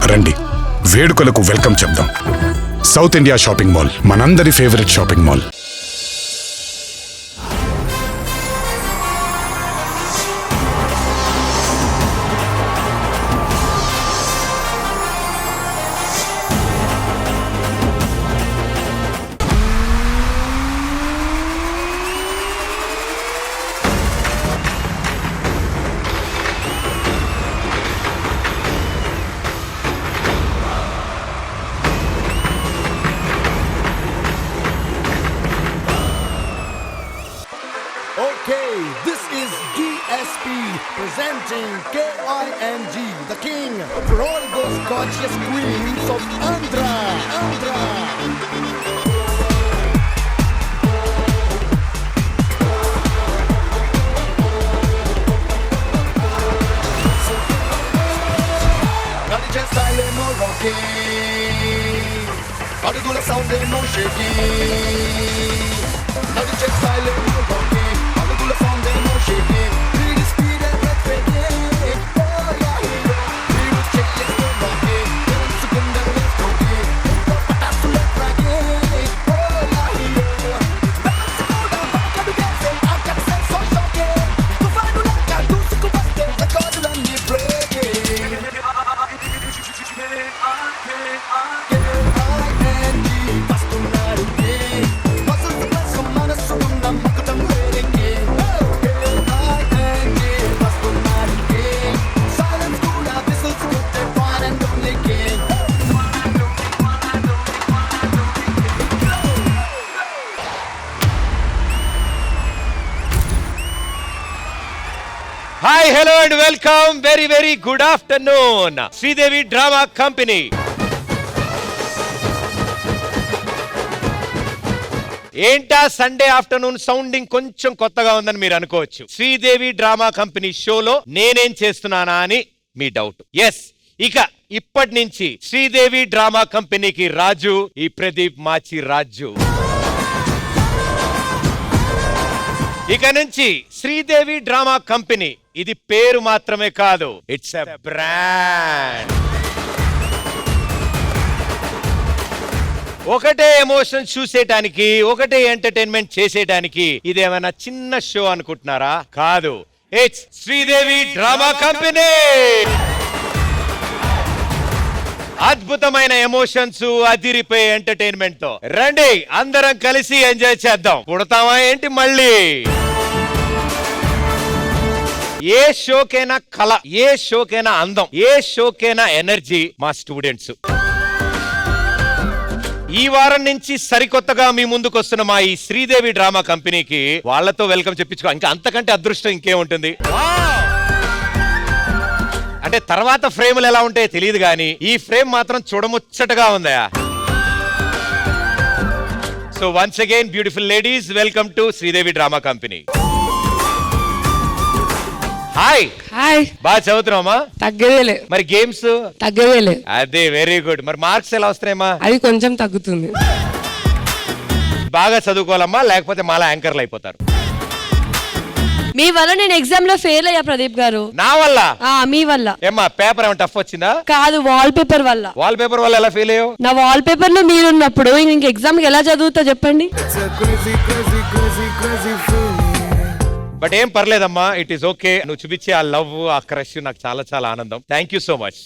రండి, వేడుకలకు వెల్కమ్ చెప్దాం. సౌత్ ఇండియా షాపింగ్ మాల్, మనందరి favourite shopping mall. Okay, this is DSP presenting KING, the king for all those gorgeous queens of Andhra. Nadi style no rocking, Adugula sound no shaking. Nadi style no rocking. Hi, hello and welcome. Very good afternoon. Sridevi Drama Company. ఏంటా Sunday afternoon sounding కొంచెం కొత్తగా ఉందని మీరు అనుకోవచ్చు. Sridevi drama company షోలో నేనేం చేస్తున్నానా అని మీ డౌట్. ఎస్, ఇక ఇప్పటి నుంచి శ్రీదేవి డ్రామా కంపెనీకి రాజు ఈ ప్రదీప్ మాచి రాజు. ఇక నుంచి శ్రీదేవి డ్రామా కంపెనీ ఇది పేరు మాత్రమే కాదు, ఇట్స్ ఎ బ్రాండ్. ఒకటే ఎమోషన్ చూసేటానికి, ఒకటే ఎంటర్టైన్మెంట్ చేసేటానికి ఇదేమైనా చిన్న షో అనుకుంటున్నారా? కాదు, ఇట్స్ శ్రీదేవి డ్రామా కంపెనీ. అద్భుతమైన ఎమోషన్స్, అదిరిపోయే ఎంటర్టైన్మెంట్ తో రండి, అందరం కలిసి ఎంజాయ్ చేద్దాం. పుడతామా ఏంటి మళ్ళీ? ఏ షోకైనా కళ, ఏ షోకైనా అందం, ఏ షోకైనా ఎనర్జీ మా స్టూడెంట్స్. ఈ వారం నుంచి సరికొత్తగా మీ ముందుకు వస్తున్న మా ఈ శ్రీదేవి డ్రామా కంపెనీకి వాళ్లతో వెల్కమ్ చెప్పించుకో. ఇంకా అంతకంటే అదృష్టం ఇంకేముంటుంది? అంటే తర్వాత ఫ్రేములు ఎలా ఉంటాయో తెలియదు కానీ ఈ ఫ్రేమ్ మాత్రం చూడముచ్చటగా ఉందా. So once again beautiful ladies, welcome to Sridevi drama company. Hi hi. బాగా చదువుతున్నామా? తగ్గదేలే. మరి గేమ్స్? తగ్గదేలే. అదే, వెరీ గుడ్. మరి మార్క్స్ ఎలా వస్తున్నాయమ్మా? అది కొంచెం తగ్గుతుంది. బాగా చదువుకోవాలమ్మా, లేకపోతే మాలా యాంకర్లు అయిపోతారు. మీ వల్ల నేను ఎగ్జామ్ లో ఫెయిల్ అయ్యా ప్రదీప్ గారు. నా వల్ల? మీ వల్ల. ఏమ్మా పేపర్ ఏమైనా టఫ్ వచ్చిందా? కాదు, వాల్ పేపర్ వల్ల. వాల్ పేపర్ వల్ల ఎలా ఫెయిల్ అయ్యావు? నా వాల్ పేపర్ లో మీరున్నప్పుడు ఇంక ఎగ్జామ్ ఎలా చదువుతా చెప్పండి? బట్ ఏం పర్లేదమ్మా, ఇట్ ఈస్ ఓకే. నువ్వు చూపించే ఆ లవ్, ఆ క్రష్ నాకు చాలా చాలా ఆనందం. Thank you so much.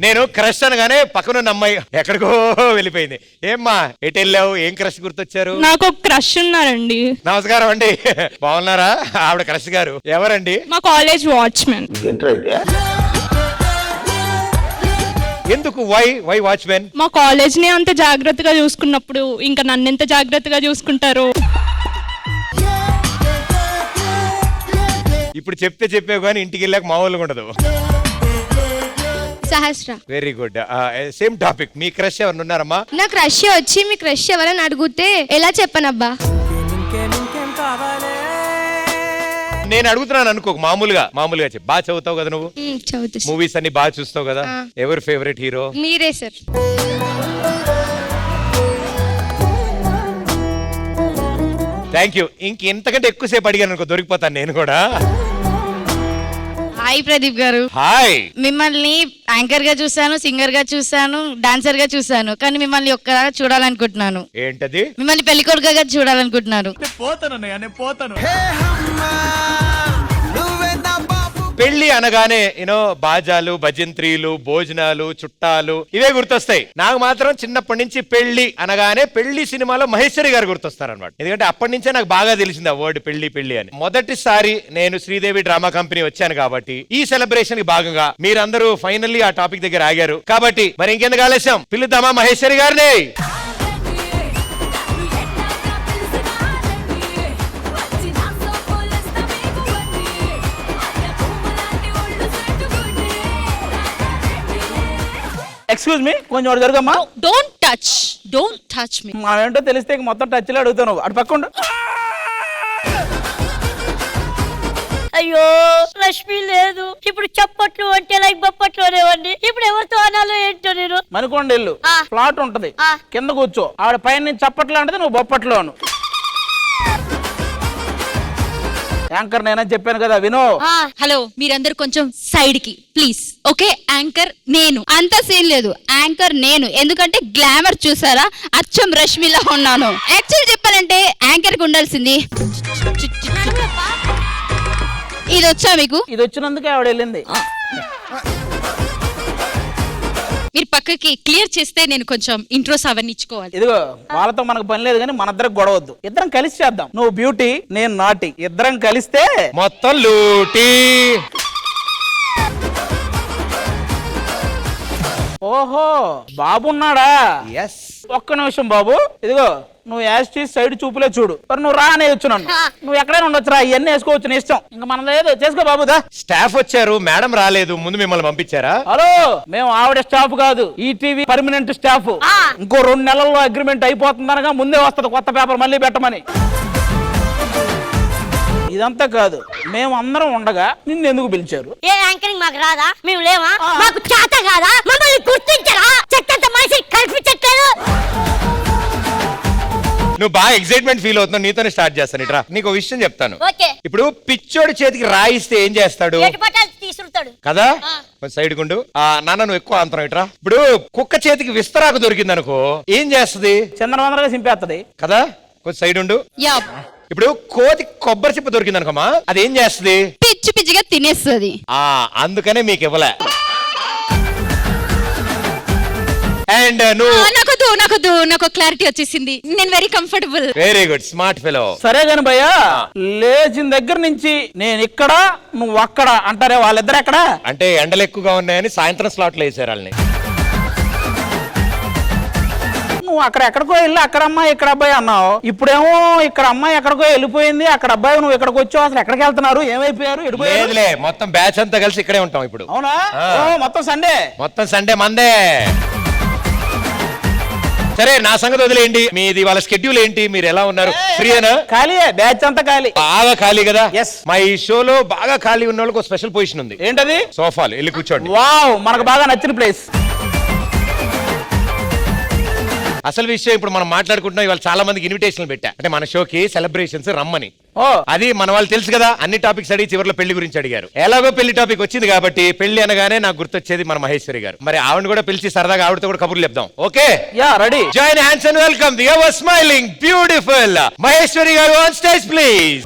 నేను క్రష్ అనగానే పక్కనున్న అమ్మాయి ఎక్కడికో వెళ్ళిపోయింది. ఏమ్మా ఎటు వెళ్ళావు? ఏం క్రష్ గుర్తొచ్చారు? నాకు ఒక క్రష్ ఉన్నారండి. నమస్కారం అండి, బాగున్నారా? ఆవిడ క్రష్ గారు ఎవరండి? మా కాలేజ్ వాచ్మెన్. ఎందుకు? Why watchman? మా కాలేజ్ ని అంత జాగ్రత్తగా చూసుకున్నప్పుడు ఇంకా నన్ను ఎంత జాగ్రత్తగా చూసుకుంటారు. ఇప్పుడు చెప్పావు కానీ ఇంటికి వెళ్ళాక మామూలుగా ఉండదు. Sahasra. Very good. Same topic. మీ క్రష్ ఎవరు ఉన్నారమ్మా? నా క్రష్ వచ్చి మీ క్రష్ ఎవరని అడిగితే ఎలా చెప్పనబ్బా? నేను అడుగుతున్నాను అనుకో, మామూలుగా చెప్పు. బాగా చదువుతావు కదా నువ్వు? చదువుతా. మూవీస్ అన్ని బాగా చూస్తావు కదా? ఎవరు ఫేవరెట్ హీరో? మీరే సార్. Thank you. ఇంకెంతకంటే ఎక్కువసేపు అడిగాను అనుకో, దొరికిపోతాను నేను కూడా. హాయ్ ప్రదీప్ గారు. హాయ్. మిమ్మల్ని యాంకర్ గా చూసాను, సింగర్ గా చూసాను, డాన్సర్ గా చూసాను, కానీ మిమ్మల్ని ఒక్కగా చూడాలనుకుంటున్నాను. ఏంటది? మిమ్మల్ని పెళ్లికొడుకుగా చూడాలనుకుంటున్నాను. పెళ్లి అనగానే యూనో బాజాలు, భజంత్రీలు, భోజనాలు, చుట్టాలు ఇవే గుర్తొస్తాయి. నాకు మాత్రం చిన్నప్పటి నుంచి పెళ్లి అనగానే పెళ్లి సినిమాలో మహేశ్వరి గారు గుర్తొస్తారన్నమాట. ఎందుకంటే అప్పటి నుంచే నాకు బాగా తెలిసింది ఆ వర్డ్ పెళ్లి పెళ్లి అని. మొదటిసారి నేను శ్రీదేవి డ్రామా కంపెనీ వచ్చాను కాబట్టి ఈ సెలబ్రేషన్ కి భాగంగా మీరందరూ ఫైనల్లీ ఆ టాపిక్ దగ్గర ఆగారు కాబట్టి మరి ఇంకెందుకు ఆలస్యం, పిలుద్దామా మహేశ్వరి గారిని. ఎక్స్క్యూజ్ మీ, కొంచెం అటు జరగమ్మా. Don't touch me. మనం ఏంటో తెలిస్తే ఇంక మొత్తం టచ్ లో అడుగుతాను. అటు పక్కండు. అయ్యో రష్మి లేదు. ఇప్పుడు చప్పట్లు అంటే లైక్ బొప్పట్లు అనేవండి. ఇప్పుడు ఎవరితో అనాలో ఏంటో నేను. మణికొండ ఇల్లు ఫ్లాట్ ఉంటది, కింద కూర్చో. ఆవిడ పైన నుంచి చప్పట్లు అంటే నువ్వు బొప్పట్లో అను. యాంకర్ నేనని చెప్పాను కదా, వినో. హలో, మీరందరూ కొంచెం సైడ్ కి ప్లీజ్. ఓకే, యాంకర్ నేను. అంత సీన్ లేదు, యాంకర్ నేను. ఎందుకంటే గ్లామర్ చూసారా, అచ్చం రష్మిలా ఉన్నాను. యాక్చువల్ చెప్పాలంటే యాంకర్ కి ఉండాల్సింది ఇది. వచ్చా మీకు? ఇది వచ్చినందుకే ఆవిడ వెళ్ళింది. మీరు పక్కకి క్లియర్ చేస్తే నేను కొంచెం ఇంట్రోస్ అవన్నీ ఇచ్చుకోవాలి. ఇదిగో, వాళ్ళతో మనకు పని లేదు కానీ మన ఇద్దరికి గొడవద్దు. ఇద్దరం కలిసి చేద్దాం. నువ్వు బ్యూటీ, నేను నాటి, ఇద్దరం కలిస్తే మొత్తం లూటీ. ఓహో, బాబు ఉన్నాడా? ఎస్. ఒక్క నిమిషం బాబు. ఇదిగో, నువ్వు యాస్టీ సైడ్ చూపులే చూడు. మరి నువ్వు రా అనేయచ్చు నన్ను. నువ్వు ఎక్కడైనా ఉండొచ్చు రా, ఇవన్నీ వేసుకోవచ్చు నీ ఇష్టం. ఇంకా మనం లేదు, చేసుకో బాబుదా. స్టాఫ్ వచ్చారు, మేడం రాలేదు, ముందు మిమ్మల్ని పంపించారా? హలో, మేము ఆవిడ స్టాఫ్ కాదు, ఈటీవీ పర్మనెంట్ స్టాఫ్. ఇంకో 2 నెలల్లో అగ్రిమెంట్ అయిపోతుందనగా ముందే వస్తుంది కొత్త పేపర్ మళ్ళీ పెట్టమని. ఇదంతా కాదు, మేము అందరం ఉండగా నిన్ను ఎందుకు పిలిచారు? ఏ యాంకరింగ్ మాకు రాదా? మేము లేవా? మాకు చేత కాదా? మమ్మల్ని గుర్తించరా? చెత్తంత మనిషి కల్పించట్లేదు. నువ్వు బాగా ఎక్సైట్మెంట్ ఫీల్ అవుతున్నావు, నీతోనే స్టార్ట్ చేస్తాను. ఇట్రా, నీకు ఒక విషయం చెప్తాను. ఓకే. ఇప్పుడు పిచ్చోడి చేతికి రాయిస్తే ఏం చేస్తాడు తీసుకుంటాడు కదా? సైడ్ గుండు. నాన్న నువ్వు ఎక్కువ అంతరం. ఇట్రా, ఇప్పుడు కుక్క చేతికి విస్తరాకు దొరికింది అనుకో, ఏం చేస్తుంది? చంద్రవందరగా చింపేస్తుంది కదా? కొంచెం సైడ్ ఉండు. ఇప్పుడు కోతి కొబ్బరి చిప్ప దొరికింది అనుకోమా, అది ఏం చేస్తుంది? పిచ్చి పిచ్చిగా తినేస్తుంది. అందుకనే మీకు ఇవ్వలే. అండ్ నువ్వు నాకు క్లారిటీ వచ్చేసింది. నేను very comfortable. Very good, smart fellow. సరే కాని భయ్యా, లేచిన దగ్గర నుంచి నేను ఇక్కడ నువ్వు అక్కడ అంటారే, వాళ్ళిద్దరు ఎక్కడ? అంటే ఎండలు ఎక్కువగా ఉన్నాయని సాయంత్రం స్లాట్ లో వేసారు వాళ్ళని. నువ్వు అక్కడ ఎక్కడికో వెళ్ళి అక్కడ అమ్మాయి ఇక్కడ అబ్బాయి అన్నావు. ఇప్పుడేమో ఇక్కడ అమ్మాయి ఎక్కడికో వెళ్ళిపోయింది, అక్కడ అబ్బాయి నువ్వు ఎక్కడికి వచ్చావు. అసలు ఎక్కడికి వెళ్తున్నారు, ఏమైపోయారు, లేదులే, మొత్తం బ్యాచ్ అంతా కలిసి ఇక్కడే ఉంటాం ఇప్పుడు. అవునా? మొత్తం సండే మందే. సరే, నా సంగతి వదిలేయండి. మీది వాళ్ళ స్కెడ్యూల్ ఏంటి? మీరు ఎలా ఉన్నారు? ఫ్రీయేనా? ఖాళీయే, బ్యాచ్ అంతా ఖాళీ. బాగా ఖాళీ కదా? Yes. మా ఈ షోలో బాగా ఖాళీ ఉన్న వాళ్ళకి స్పెషల్ పొజిషన్ ఉంది. ఏంటది? సోఫాలు, వెళ్ళి కూర్చోండి. వావ్, మనకు బాగా నచ్చిన ప్లేస్. అసలు విషయం ఇప్పుడు మనం మాట్లాడుకుంటున్నాం. ఇవాళ చాలా మందికి ఇన్విటేషన్లు పెట్టా, అంటే మన షోకి సెలబ్రేషన్స్ రమ్మని. అది మన వాళ్ళు తెలుసు కదా, అన్ని టాపిక్స్ అడిగి చివరిలో పెళ్లి గురించి అడిగారు. ఎలాగో పెళ్లి టాపిక్ వచ్చింది కాబట్టి పెళ్లి అనగానే నాకు గుర్తొచ్చేది మన మహేశ్వరి గారు. మరి ఆవిడ కూడా పిలిచి సరదాగా ఆవిడతో కూడా కబుర్లు చెప్దాం. Okay, yeah, ready. Join hands and welcome the ever smiling beautiful Maheshwari గారు ఆన్ స్టేజ్ ప్లీజ్.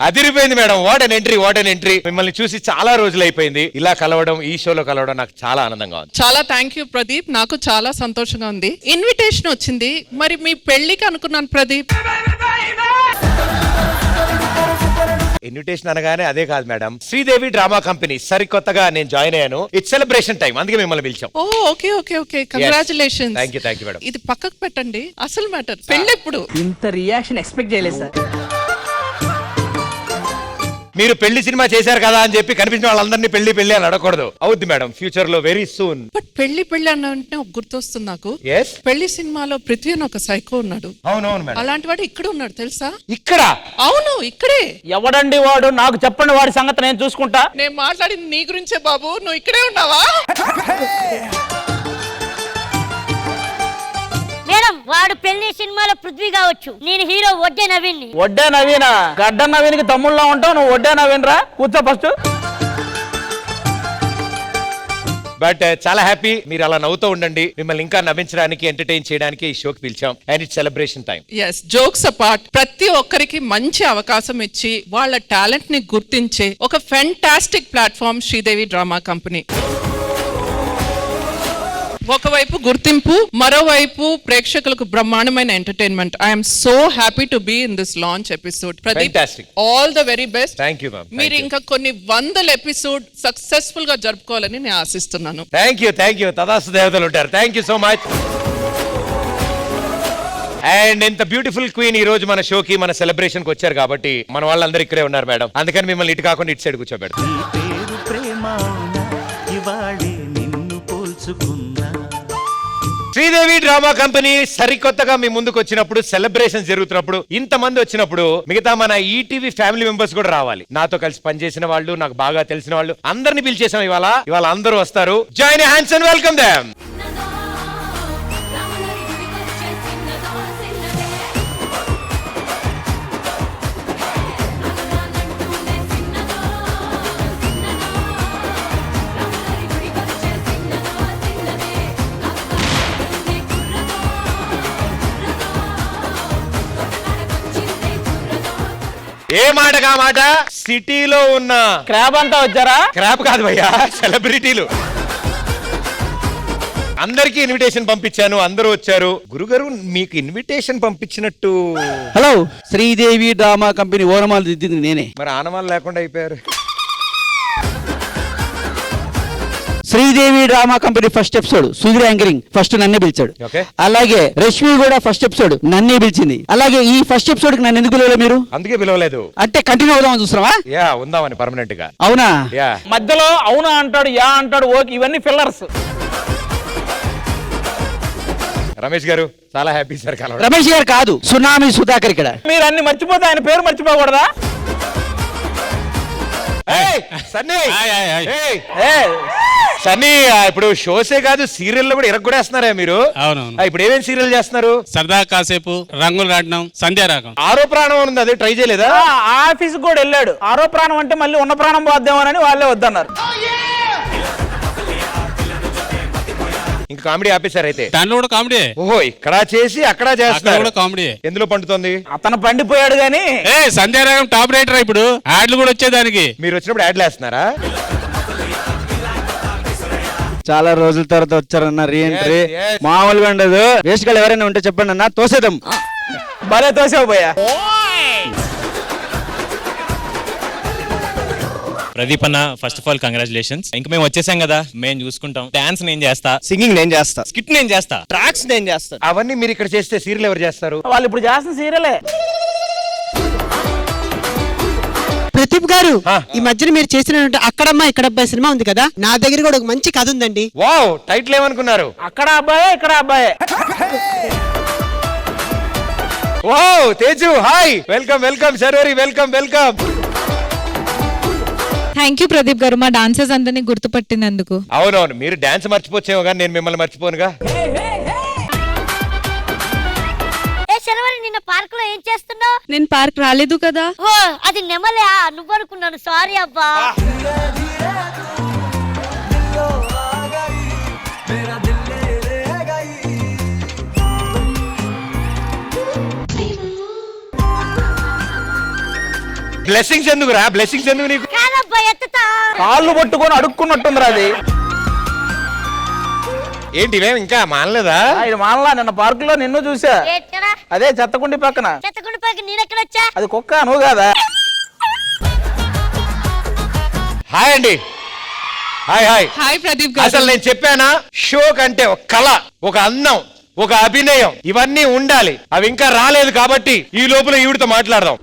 అదిరిపోయింది మేడం. What an entry. మిమ్మల్ని చూసి చాలా రోజులు అయిపోయింది. ఇలా కలవడం, ఈ షోలో కలవడం నాకు చాలా ఆనందంగా ఉంది. చాలా థ్యాంక్ యూ ప్రదీప్, నాకు చాలా సంతోషంగా ఉంది. ఇన్విటేషన్ వచ్చింది, మరి మీ పెళ్లికి అనుకున్నాను ప్రదీప్. ఇన్విటేషన్ అనగానే అదే కాదు మేడం, శ్రీదేవి డ్రామా కంపెనీ సరికొత్తగా నేను జాయిన్ అయ్యాను. ఇట్స్ సెలబ్రేషన్ టైం, అందుకే మిమ్మల్ని పిలిచాం. Okay, congratulations. Thank you madam. ఇది పక్కకు పెట్టండి, అసలు మ్యాటర్ పెళ్లి ఎప్పుడు? ఇంత రియాక్షన్ ఎక్స్పెక్ట్ చేయలేదు సార్. మీరు పెళ్లి సినిమా చేశారు కదా అని చెప్పి కనిపించిన వాళ్ళందరినీ పెళ్లి పెళ్లి అని అడగకూడదు. అవుద్ది మేడం, ఫ్యూచర్ లో వెరీ సూన్. బట్ పెళ్లి పెళ్లి అన్న వెంటనే ఒక గుర్తొస్తుంది నాకు. ఎస్, పెళ్లి సినిమాలో పృథ్వీ అని ఒక సైకో ఉన్నాడు. అవునవును మేడం. అలాంటి వాడు ఇక్కడ ఉన్నాడు తెలుసా? ఇక్కడ అవును, ఇక్కడే. ఎవడండి వాడు? నాకు చెప్పండి వాడి సంగతి, నేను చూసుకుంటా. నేను మాట్లాడింది నీ గురించే బాబు, నువ్వు ఇక్కడే ఉన్నావా? మేడం వాడు పెళ్లి సినిమాలో పృథ్వీ కావచ్చు, నేను హీరో వడ్డే నవీన్. వడ్డే నవీనా? గడ్డ నవీన్కి తమ్ముళ్ళ ఉంటావు నువ్వు. వడ్డే నవీన్ రా, కూర్చో ఫస్ట్. బట్ చాలా హ్యాపీ మీరు అలా నవ్వుతూ ఉండండి. మిమ్మల్ని ఇంకా నవ్వించడానికి, ఎంటర్టైన్ చేయడానికి ఈ షోకి పిలిచాం. And it's celebration time. Yes, jokes apart, ప్రతి ఒక్కరికి మంచి అవకాశం ఇచ్చి వాళ్ళ టాలెంట్ ని గుర్తించే ఒక fantastic platform Sridevi drama company. ఒకవైపు గుర్తింపు, మరోవైపు ప్రేక్షకులకు బ్రహ్మాండమైన entertainment. I'm so happy to be in this launch episode. Pradeep, Fantastic. All the very best. Thank you ma'am. మీరు ఇంకా కొన్ని 100 ఎపిసోడ్ సక్సెస్ఫుల్ గా జరుపుకోవాలని నేను ఆశిస్తున్నాను. Thank you. తదాస్తు దేవతలు ఉంటారు. Thank you so much. And ఇంత బ్యూటిఫుల్ క్వీన్ ఈ రోజు మన షోకి, మన సెలబ్రేషన్ కి వచ్చారు కాబట్టి మన వాళ్ళందరూ ఇక్కడే ఉన్నారు మేడం. అందుకని మిమ్మల్ని ఇటు కాకుండా ఇటు సైడ్ కూర్చోబెడతాం. శ్రీదేవి డ్రామా కంపెనీ సరికొత్తగా మీ ముందుకు వచ్చినప్పుడు, సెలబ్రేషన్ జరుగుతున్నప్పుడు, ఇంతమంది వచ్చినప్పుడు మిగతా మన ఈటీవీ ఫ్యామిలీ మెంబర్స్ కూడా రావాలి. నాతో కలిసి పనిచేసిన వాళ్ళు, నాకు బాగా తెలిసిన వాళ్ళు అందరిని పిలిచేసాం. ఇవాళ అందరూ వస్తారు. Join hands and welcome them. ఏ మాటగా మాట, సిటీలో ఉన్న క్రాబ్ అంతా వచ్చారా? క్రాప్ కాదు భయ్యా, సెలబ్రిటీలు. అందరికీ ఇన్విటేషన్ పంపించాను, అందరూ వచ్చారు. గురుగారు మీకు ఇన్విటేషన్ పంపించినట్టు. హలో, శ్రీదేవి డ్రామా కంపెనీ ఓనమాలు దిద్దింది నేనే. మరి ఆనమాలు లేకుండా అయిపోయారు. Sridevi drama company first episode Surya anchoring first నన్నే పిలిచాడు. Okay. అలాగే రష్మి కూడా ఫస్ట్ ఎపిసోడ్ నన్నే పిలిచింది. అలాగే ఈ ఫస్ట్ ఎపిసోడ్ కి నన్ను ఎందుకు పిలవలేదు మీరు? అందుకే పిలవలేదు. అంటే కంటిన్యూ అవుదామని చూస్తున్నావా? యా, ఉందామని పర్మనెంట్ గా. అవునా? యా. మధ్యలో అవునా అంటాడు, యా అంటాడు, ఓకే, ఇవన్నీ ఫిల్లర్స్. రమేష్ గారు చాలా హ్యాపీ సార్ కలవడం. రమేష్ గారు కాదు, సునామీ సుధాకర్ ఇక్కడ. మీరు అన్ని మర్చిపోతే ఆయన పేరు మర్చిపోకూడదా? ఏయ్, సన్నీ. ఏయ్, ఏ సన్నీ, ఇప్పుడు షోసే కాదు సీరియల్ లో కూడా ఇరగొడేస్తున్నారా మీరు? అవునవును. ఇప్పుడు ఏమేమి సీరియల్ చేస్తున్నారు? సరదా కాసేపు, రంగులు రాట్నం, సంధ్యారాగం. ఆరో ప్రాణం ఉంది, అదే ట్రై చేయలేదా? ఆఫీస్ కూడా వెళ్ళాడు. ఆరో ప్రాణం అంటే మళ్ళీ ఉన్న ప్రాణం పోద్దామని వాళ్ళే వద్దన్నారు. ఇంకా కామెడీ ఆపేశారు అయితే. దాంట్లో కూడా కామెడీ. ఓహో, ఇక్కడ చేసి అక్కడ అక్కడ చేస్తారు. కూడా కామెడీ. ఎందులో పండుతోంది? అతను పండిపోయాడు గాని సంధ్యారాగం టాప్ రైటర్. ఇప్పుడు యాడ్లు కూడా వచ్చేదానికి. మీరు వచ్చినప్పుడు యాడ్లు వేస్తున్నారా? చాలా రోజుల తర్వాత వచ్చారన్న రీఎంట్రీ. Yes, yes. మామూలుగా ఉండదు. వేస్ట్ గా ఎవరైనా ఉంటే చెప్పండి అన్న, తోసేద్దాం. భలే తోసావు పోయా. ప్రదీప్ అన్న, ఫస్ట్ ఆఫ్ ఆల్ కంగ్రాచులేషన్స్. ఇంకా మేము వచ్చేసాం కదా, మేము చూసుకుంటాం. డాన్స్ నేను చేస్తా, సింగింగ్ నేను చేస్తా, స్కిట్ నేను చేస్తా, ట్రాక్స్ నేను చేస్తా. అవన్నీ మీరు ఇక్కడ చేస్తే సీరియల్ ఎవరు చేస్తారు? వాళ్ళు ఇప్పుడు చేస్తున్న సీరియలే. ప్రదీప్ గారు, ఈ మధ్యన మీరు చేసిన అక్కడమ్మా ఇక్కడ అబ్బాయి సినిమా ఉంది కదా, నా దగ్గర కూడా ఒక మంచి కథ ఉందండి. వావ్, టైటిల్ ఏమనుకున్నారు? అక్కడ అబ్బాయే ఇక్కడ అబ్బాయే. Wow, Teju hi, welcome welcome. Sharvari welcome welcome. Thank you Pradeep గారు, మా డాన్సర్స్ అందరినీ గుర్తుపట్టినందుకు. అవునవును, మీరు డాన్స్ మర్చిపోవచ్చేమో కానీ నేను మిమ్మల్ని మర్చిపోనుగా. శనివారం నిన్న పార్క్ లో ఏం చేస్తున్నావు? నేను పార్క్ రాలేదు కదా. ఓ, అది నెమలే, నువ్వు అనుకున్నాను, సారీ అబ్బా. బ్లెస్సింగ్స్ ఎందుకు రా? బ్లెస్సింగ్స్ ఎందుకు నీకు? కాదబ్బా, ఎత్తుతా. కాళ్ళు పట్టుకొని అడుక్కున్నట్టుందిరా అది. ఏంటి ఇవేం ఇంకా మానలేదా? ఇది మానలా. నిన్న పార్క్ లో నిన్ను చూసా. ఏంటరా? అదే చెత్తకుండి పక్కన. చెత్తకుండి పక్కన నేనెక్కడొచ్చా? అది కుక్క, నువ్వు కాదా? హాయ్ అండి. Hi hi. హాయ్ ప్రదీప్ గారు. అసలు నేను చెప్పానా, షో కంటే ఒక కళ, ఒక అందం, ఒక అభినయం ఇవన్నీ ఉండాలి. అవి ఇంకా రాలేదు కాబట్టి ఈ లోపల ఈవిడితో మాట్లాడదాం.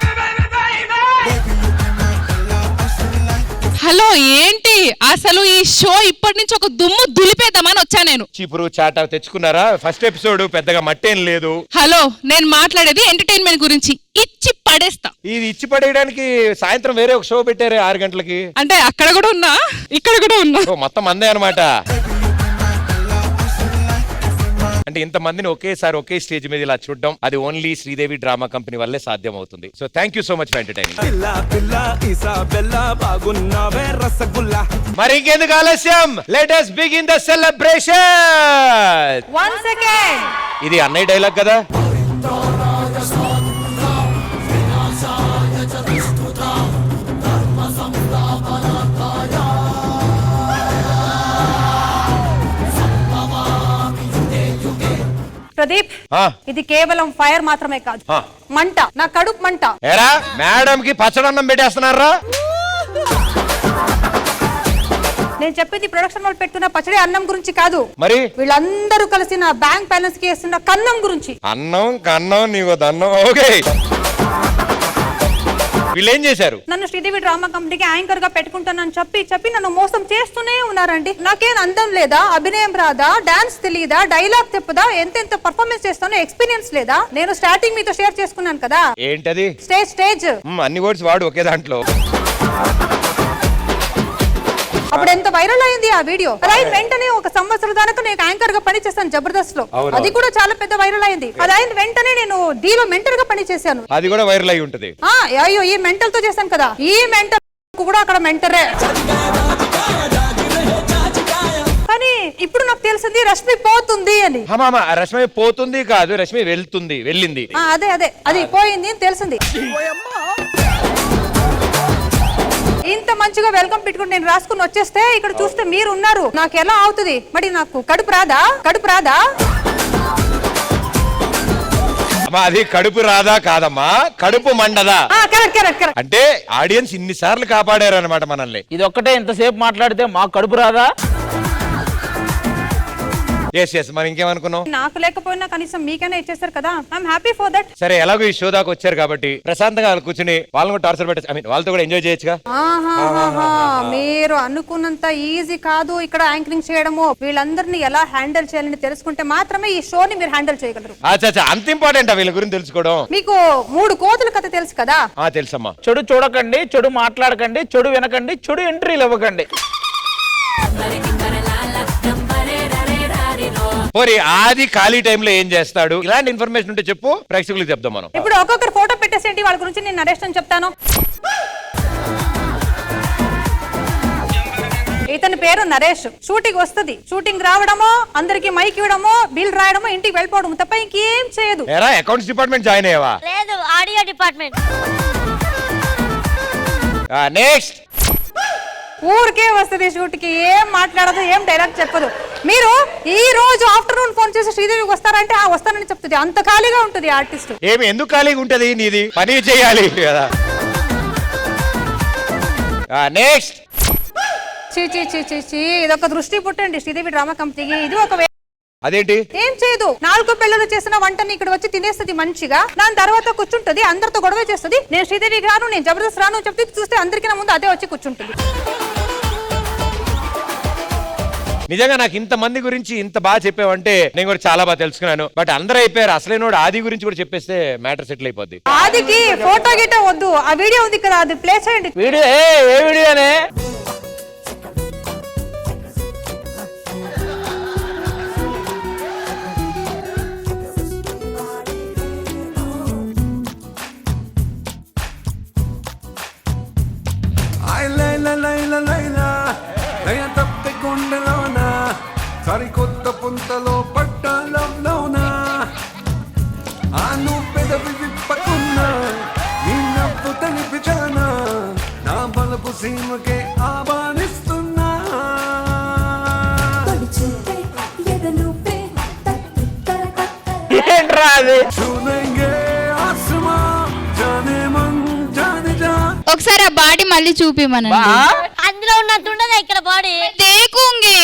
హలో ఏంటి అసలు ఈ షో ఇప్పటి నుంచి ఒక దుమ్ము దులిపేద్దామని వచ్చా నేను. చీపురు చాట తెచ్చుకున్నారా? ఫస్ట్ ఎపిసోడ్ పెద్దగా మట్టేం లేదు. హలో నేను మాట్లాడేది ఎంటర్టైన్మెంట్ గురించి. ఇచ్చి పడేస్తా. ఇది ఇచ్చి పడేయడానికి సాయంత్రం వేరే ఒక షో పెట్టారు 6 గంటలకి. అంటే అక్కడ కూడా ఉన్నా ఇక్కడ కూడా ఉన్నా. మొత్తం అందే అనమాట. అంటే ఇంతమందిని ఒకేసారి ఒకే స్టేజ్ మీద ఇలా చూడడం అది ఓన్లీ శ్రీదేవి డ్రామా కంపెనీ వల్లే సాధ్యం అవుతుంది. So thank you so much for entertaining. మరి ఇంకెందుకు ఆలస్యం, let us begin the celebration. 1 second. ఇది అన్నయ్య డైలాగ్ కదా. ప్రదీప్, ఇది కేవలం ఫైర్ మాత్రమే కాదు, మంట, నా కడుపు మంట. ఏరా మేడం కి పచ్చడన్నం పెట్టేస్తున్నారా? నేను చెప్పేది ప్రొడక్షన్ వాళ్ళు పెట్టున్న పచ్చడి అన్నం గురించి కాదు, మరి వీళ్ళందరూ కలిసి నా బ్యాంక్ బ్యాలెన్స్ కి వేస్తున్న కన్నం గురించి. అన్నం కన్నం నీకు దన్నం. ఓకే, వీళ్ళేం చేశారు? నన్ను శ్రీదేవి డ్రామా కంపెనీకి యాంకర్ గా పెట్టుకుంటానని చెప్పి నన్ను మోసం చేస్తూనే ఉన్నారండి. నాకేం అందం లేదా, అభినయం రాదా, డాన్స్ తెలియదా, డైలాగ్ తెప్పదా, ఎంత పర్ఫార్మెన్స్ చేస్తానో ఎక్స్పీరియన్స్ లేదా? నేను స్టార్టింగ్ మీతో షేర్ చేసుకున్నాను కదా. ఏంటది? స్టేజ్. అన్ని వర్డ్స్ వాడు ఒకే దాంట్లో. అప్పుడు ఎంత వైరల్ అయింది ఆ వీడియో. అదైన వెంటనే 1 సంవత్సరం దాకా నేను యాంకర్ గా పని చేశాను జబర్దస్త్ లో. అది కూడా చాలా పెద్ద వైరల్ అయింది. అదైన వెంటనే నేను డీలో మెంటర్ గా పని చేశాను. అది కూడా వైరల్ అయి ఉంటది. అయ్యో, ఈ మెంటల్ తో చేశాను కదా, ఈ మెంటల్ కూడా అక్కడ మెంటరే. కానీ ఇప్పుడు నాకు తెలిసింది రష్మి పోతుంది అని. రష్మి పోతుంది కాదు, రష్మి వెళ్ళింది. అదే అది పోయింది అని తెలిసింది. ఇంత మంచిగా వెల్కమ్ పెట్టుకుని నేను రాసుకుని వచ్చేస్తే ఇక్కడ చూస్తే మీరు ఉన్నారు, నాకు ఎలా అవుతుంది? మరి నాకు కడుపు రాదా? అది కడుపు రాదా కాదమ్మా, కడుపు మండదా. కరెక్ట్. అంటే ఆడియన్స్ ఇన్ని సార్లు కాపాడారు అనమాట మనల్ని. ఇది ఒక్కటే ఎంతసేపు మాట్లాడితే మాకు కడుపు రాదా? ఎస్ మరి ఇంకేమనుకున్నావు? నాకు లేకపోయినా కనీసం మీకైనా ఇచ్చేసారు కదా, ఐఎమ్ హ్యాపీ ఫర్ దట్. సరే, ఎలాగో ఈ షో దాకా వచ్చారు కాబట్టి ప్రశాంతంగా కూర్చుని వాళ్ళని కూడా టార్చర్ పెట్టచ్చు, వాళ్ళతో కూడా ఎంజాయ్ చేయొచ్చుగా. మీరు అనుకున్నంత ఈజీ కాదు ఇక్కడ యాంకరింగ్ చేయడము. వీళ్ళందరినీ ఎలా హ్యాండిల్ చేయాలని తెలుసుకుంటే మాత్రమే ఈ షోని మీరు హ్యాండిల్ చేయగలరు. అంత ఇంపార్టెంట్ వీళ్ళ గురించి తెలుసుకోవడం. మీకు 3 కోతుల కథ తెలుసు కదా? తెలుసమ్మా. చెడు చూడకండి, చెడు మాట్లాడకండి, చెడు వినకండి, చెడు ఎంట్రీలు ఇవ్వకండి. ఆది ఖాళీ టైంలో ఏం చేస్తాడు? ఇలాంటి ఇన్ఫర్మేషన్ ఉంటే చెప్పు, ప్రేక్షకులకు చెప్దాం మనం. ఇప్పుడు ఒక్కొక్కరు ఫోటో పెట్టేసేంటి, వాళ్ళ గురించి నేను నరేష్ అని చెప్తాను. ఇతని పేరు నరేష్. షూటింగ్ వస్తుంది, షూటింగ్ రావడమో, అందరికి మైక్ ఇవ్వడమో, బిల్ రాయడమో, ఇంటికి వెళ్ళిపోవడం తప్ప ఇంకేం చేయదు. అకౌంట్స్ డిపార్ట్మెంట్ జాయిన్ అయ్యావా? లేదు, ఆడియో డిపార్ట్మెంట్. నెక్స్ట్. ఊరికే వస్తుంది షూట్ కి, ఏం మాట్లాడదు, ఏం డైలాగ్ చెప్పదు. మీరు ఈ రోజు ఆఫ్టర్నూన్ ఫోన్ చేసి శ్రీదేవికి వస్తారంటే వస్తానని చెప్తుంది. అంత ఖాళీగా ఉంటుంది ఆర్టిస్ట్. ఎందుకు ఖాళీగా ఉంటది? నీది పని చేయాలి కదా. నెక్స్ట్. ఇదొక దృష్టి పుట్టండి శ్రీదేవి డ్రామా కంపెనీకి. ఇది ఒక అదేంటి? ఏం చేయదు, 4 పిల్లలు చేసిన వంటని ఇక్కడ వచ్చి తినేస్తుంది మంచిగా. దాని తర్వాత కూర్చుంటది, అందరితో గొడవ చేస్తుంది. నేను శ్రీదేవికి రాను, నేను జబర్దస్త్ రాను చెప్తే చూస్తే అందరికీ నా ముందు అదే వచ్చి కూర్చుంటుంది. నిజంగా నాకు ఇంత మంది గురించి ఇంత బాగా చెప్పావంటే నేను కూడా చాలా బాగా తెలుసుకున్నాను. బట్ అందరూ అయిపోయారు, అసలైనోడు ఆది గురించి కూడా చెప్పేస్తే మ్యాటర్ సెటిల్ అయిపోద్ది. ఆదికి ఫోటో గిటో వద్దు, ఆ వీడియో ఉంది కదా, అది ప్లే చేయండి. వీడియో ఏ వీడియోనే? సరికొత్త పుంతలో పట్టాలవునా ఆను పెదవి విప్పకున్నా నీ నవ్వు తెలిపిచానా నా బలపు సీమకే ఆహ్వానిస్తున్నా. ఏంట్రా అది? ఒకసారి ఆ బాడీ మళ్ళీ చూపిమనండి. అందులో ఉన్నట్టుండదా ఇక్కడ బాడీ? దేకుంగి.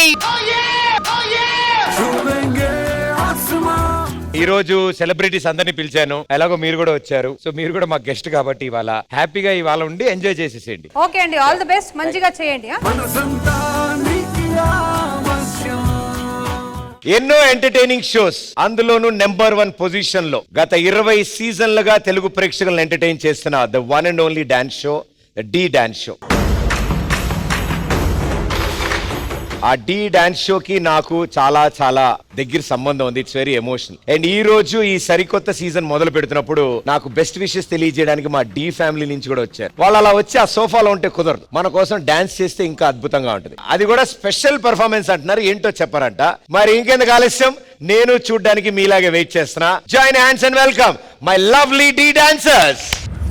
ఈ రోజు సెలబ్రిటీస్ అందరినీ పిలిచాను, ఎలాగో మీరు కూడా వచ్చారు, సో మీరు కూడా మా గెస్ట్ కాబట్టి ఇవాళ హ్యాపీగా ఇవాళ ఉండి ఎంజాయ్ చేసేసేయండి. ఓకే అండి, ఆల్ ది బెస్ట్, మంచిగా చేయండి. ఎన్నో ఎంటర్టైనింగ్ షోస్, అందులోనూ నెంబర్ 1 పొజిషన్ లో గత 20 సీజన్లుగా తెలుగు ప్రేక్షకులను ఎంటర్టైన్ చేస్తున్న the one and only dance show, the D dance show. ఆ డి డాన్స్ షోకి నాకు చాలా చాలా దగ్గర సంబంధం ఉంది. It's very emotional. అండ్ ఈ రోజు ఈ సరికొత్త సీజన్ మొదలు పెడుతున్నప్పుడు నాకు బెస్ట్ విషెస్ తెలియజేయడానికి మా డి ఫ్యామిలీ నుంచి కూడా వచ్చారు. వాళ్ళు అలా వచ్చి ఆ సోఫాలో ఉంటే కుదరదు, మన కోసం డాన్స్ చేస్తే ఇంకా అద్భుతంగా ఉంటుంది. అది కూడా స్పెషల్ పర్ఫార్మెన్స్ అంటున్నారు, ఏంటో చెప్పారంట. మరి ఇంకెందుకు ఆలస్యం, నేను చూడ్డానికి మీలాగే వెయిట్ చేస్తున్నా. Join hands and welcome my lovely D dancers.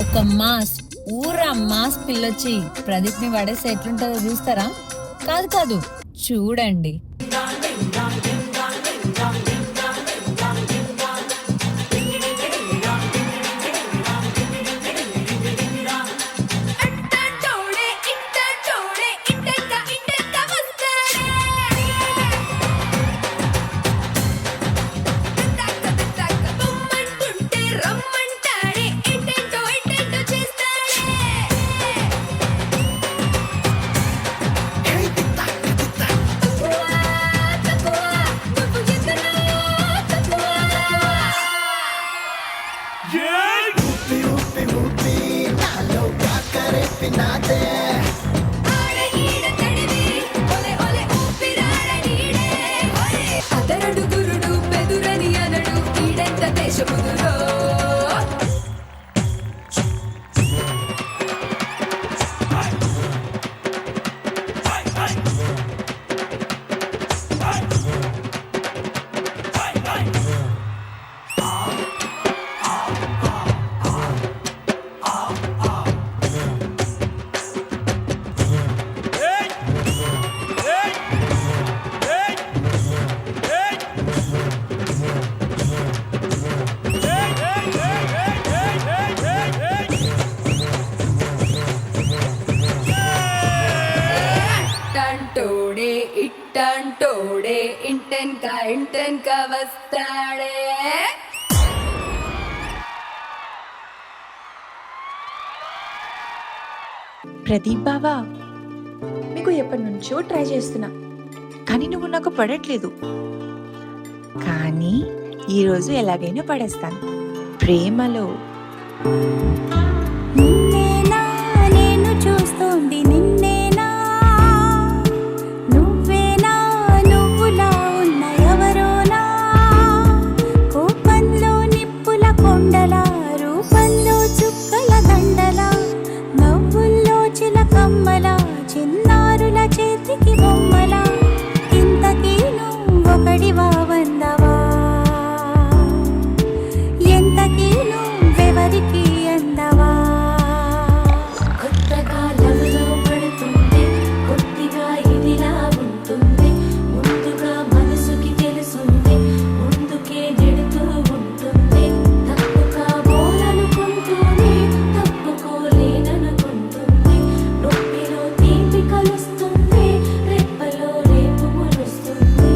ఒక మాస్ ఊరా మాస్ పిల్లొచ్చి ప్రదీప్ ని పడేస్తే ఎట్లుంటుందో చూస్తారా? కాదు కాదు, చూడండి. ఇట్టంటోడే ఇంటెన్కా వస్తాడే. ప్రదీప్ బావా, మీకు ఎప్పటి నుంచో ట్రై చేస్తున్నా, కానీ నువ్వు నాకు పడట్లేదు. కానీ ఈరోజు ఎలాగైనా పడేస్తాను. ప్రేమలో నేను చూస్తోంది నిన్నేనా, నువ్వేనా నువ్వులా ఉన్న ఎవరోనా, కోపంలో నిప్పుల కొండలా, రూపంలో చుక్కల దండలా, నవ్వుల్లో చిలకమ్మలా, చిన్నారుల చేతికి బొమ్మలా, ఇంతకీ నువ్వొకడివా వందవా, ఎంతకీ నువ్వెవరికి అందవా. కొత్తగా లవ్లో పడుతుంది, కొద్దిగా ఇదిలా ఉంటుంది, ముందుగా మనసుకి తెలుసుంది, ముందుకే నెడుతూ ఉంటుంది, తప్పుగా బోలనుకుంటూనే తప్పుకోలేననుకుంటుంది, నొప్పిలో తీపి కలుస్తుంది, రెప్పలో రేపు మొలుస్తుంది.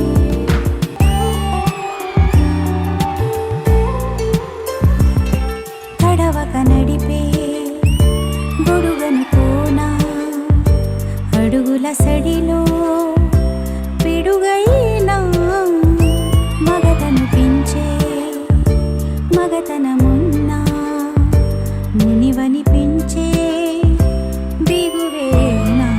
తడవక నడిపే గొడుగను కోనా, అడుగుల సడిలో పిడుగైనా, మగతను పెంచే మగతనమున్నా, మునివని పెంచే బిగువేనా,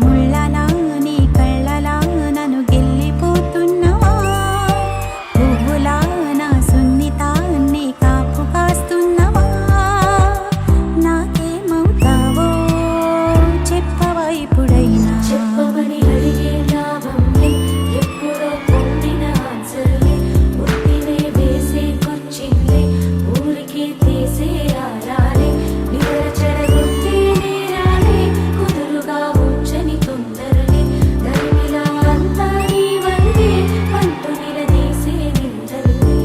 ముళ్ళలా నీ కళ్ళలా నన్ను గెల్లిపోతున్నవా, పువ్వులా నా సున్నితాన్ని కాపు కాస్తున్నవా, నాకేమవుతావో చెప్పవా ఇప్పుడైనా. చెప్పమని అడిగే లాభంలే, ఎప్పుడో పొందిన ఆన్సర్లే, ఉత్తినే వేసే కొచ్చిన్లే, ఊరికే తీసే ఆరాలే, నిద్ర చెడగొట్టే నేరాలే, కుదురుగా ఉంచని తొందరలే, ధర్మిలా అంతా నీ వల్లే, అంటూ నిలదీసే నిందల్లే.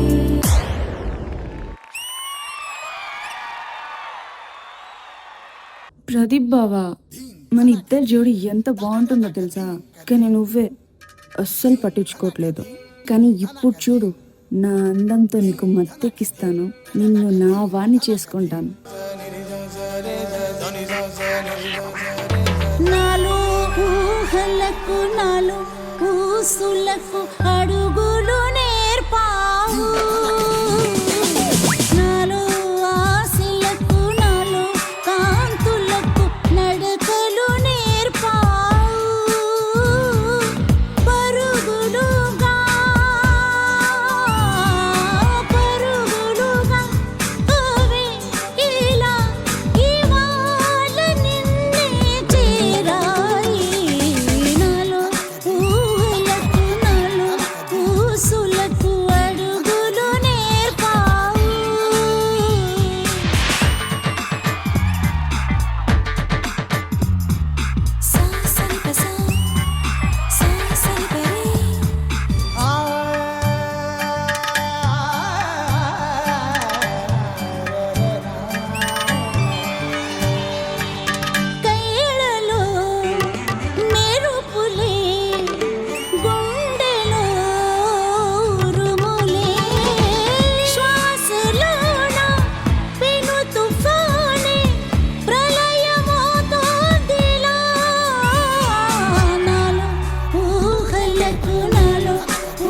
ప్రదీప్ బావా, మన ఇద్దరి జోడి ఎంత బాగుంటుందో తెలుసా, కానీ నువ్వే అస్సలు పట్టించుకోవట్లేదు. కానీ ఇప్పుడు చూడు, నా అందంతో నీకు మత్తెక్కిస్తాను, నిన్ను నా వాణ్ణి చేసుకుంటాను. నాలో ఊహలకు నాలో ఊసులకు అడుగులు నేర్పావు, నాలో ఆశలకు నాలో కాంతులకు నడకలు నేర్పావు. పరుగులుగా పరుగులుగా అవే ఇలా ఇవాళ నిన్నే చేరాయి. నాలో ఊహలకు నాలో ఊసులకు అడుగులు నేర్పావు. సా సరి ప సా, సా సరి ప రే. కైళలో మెరుపులే గుండెలో ఉరుములే, శ్వాసలోన పెను తుఫానే ప్రళయమవుతోందిలా. నాలో ఊహలకు నాలో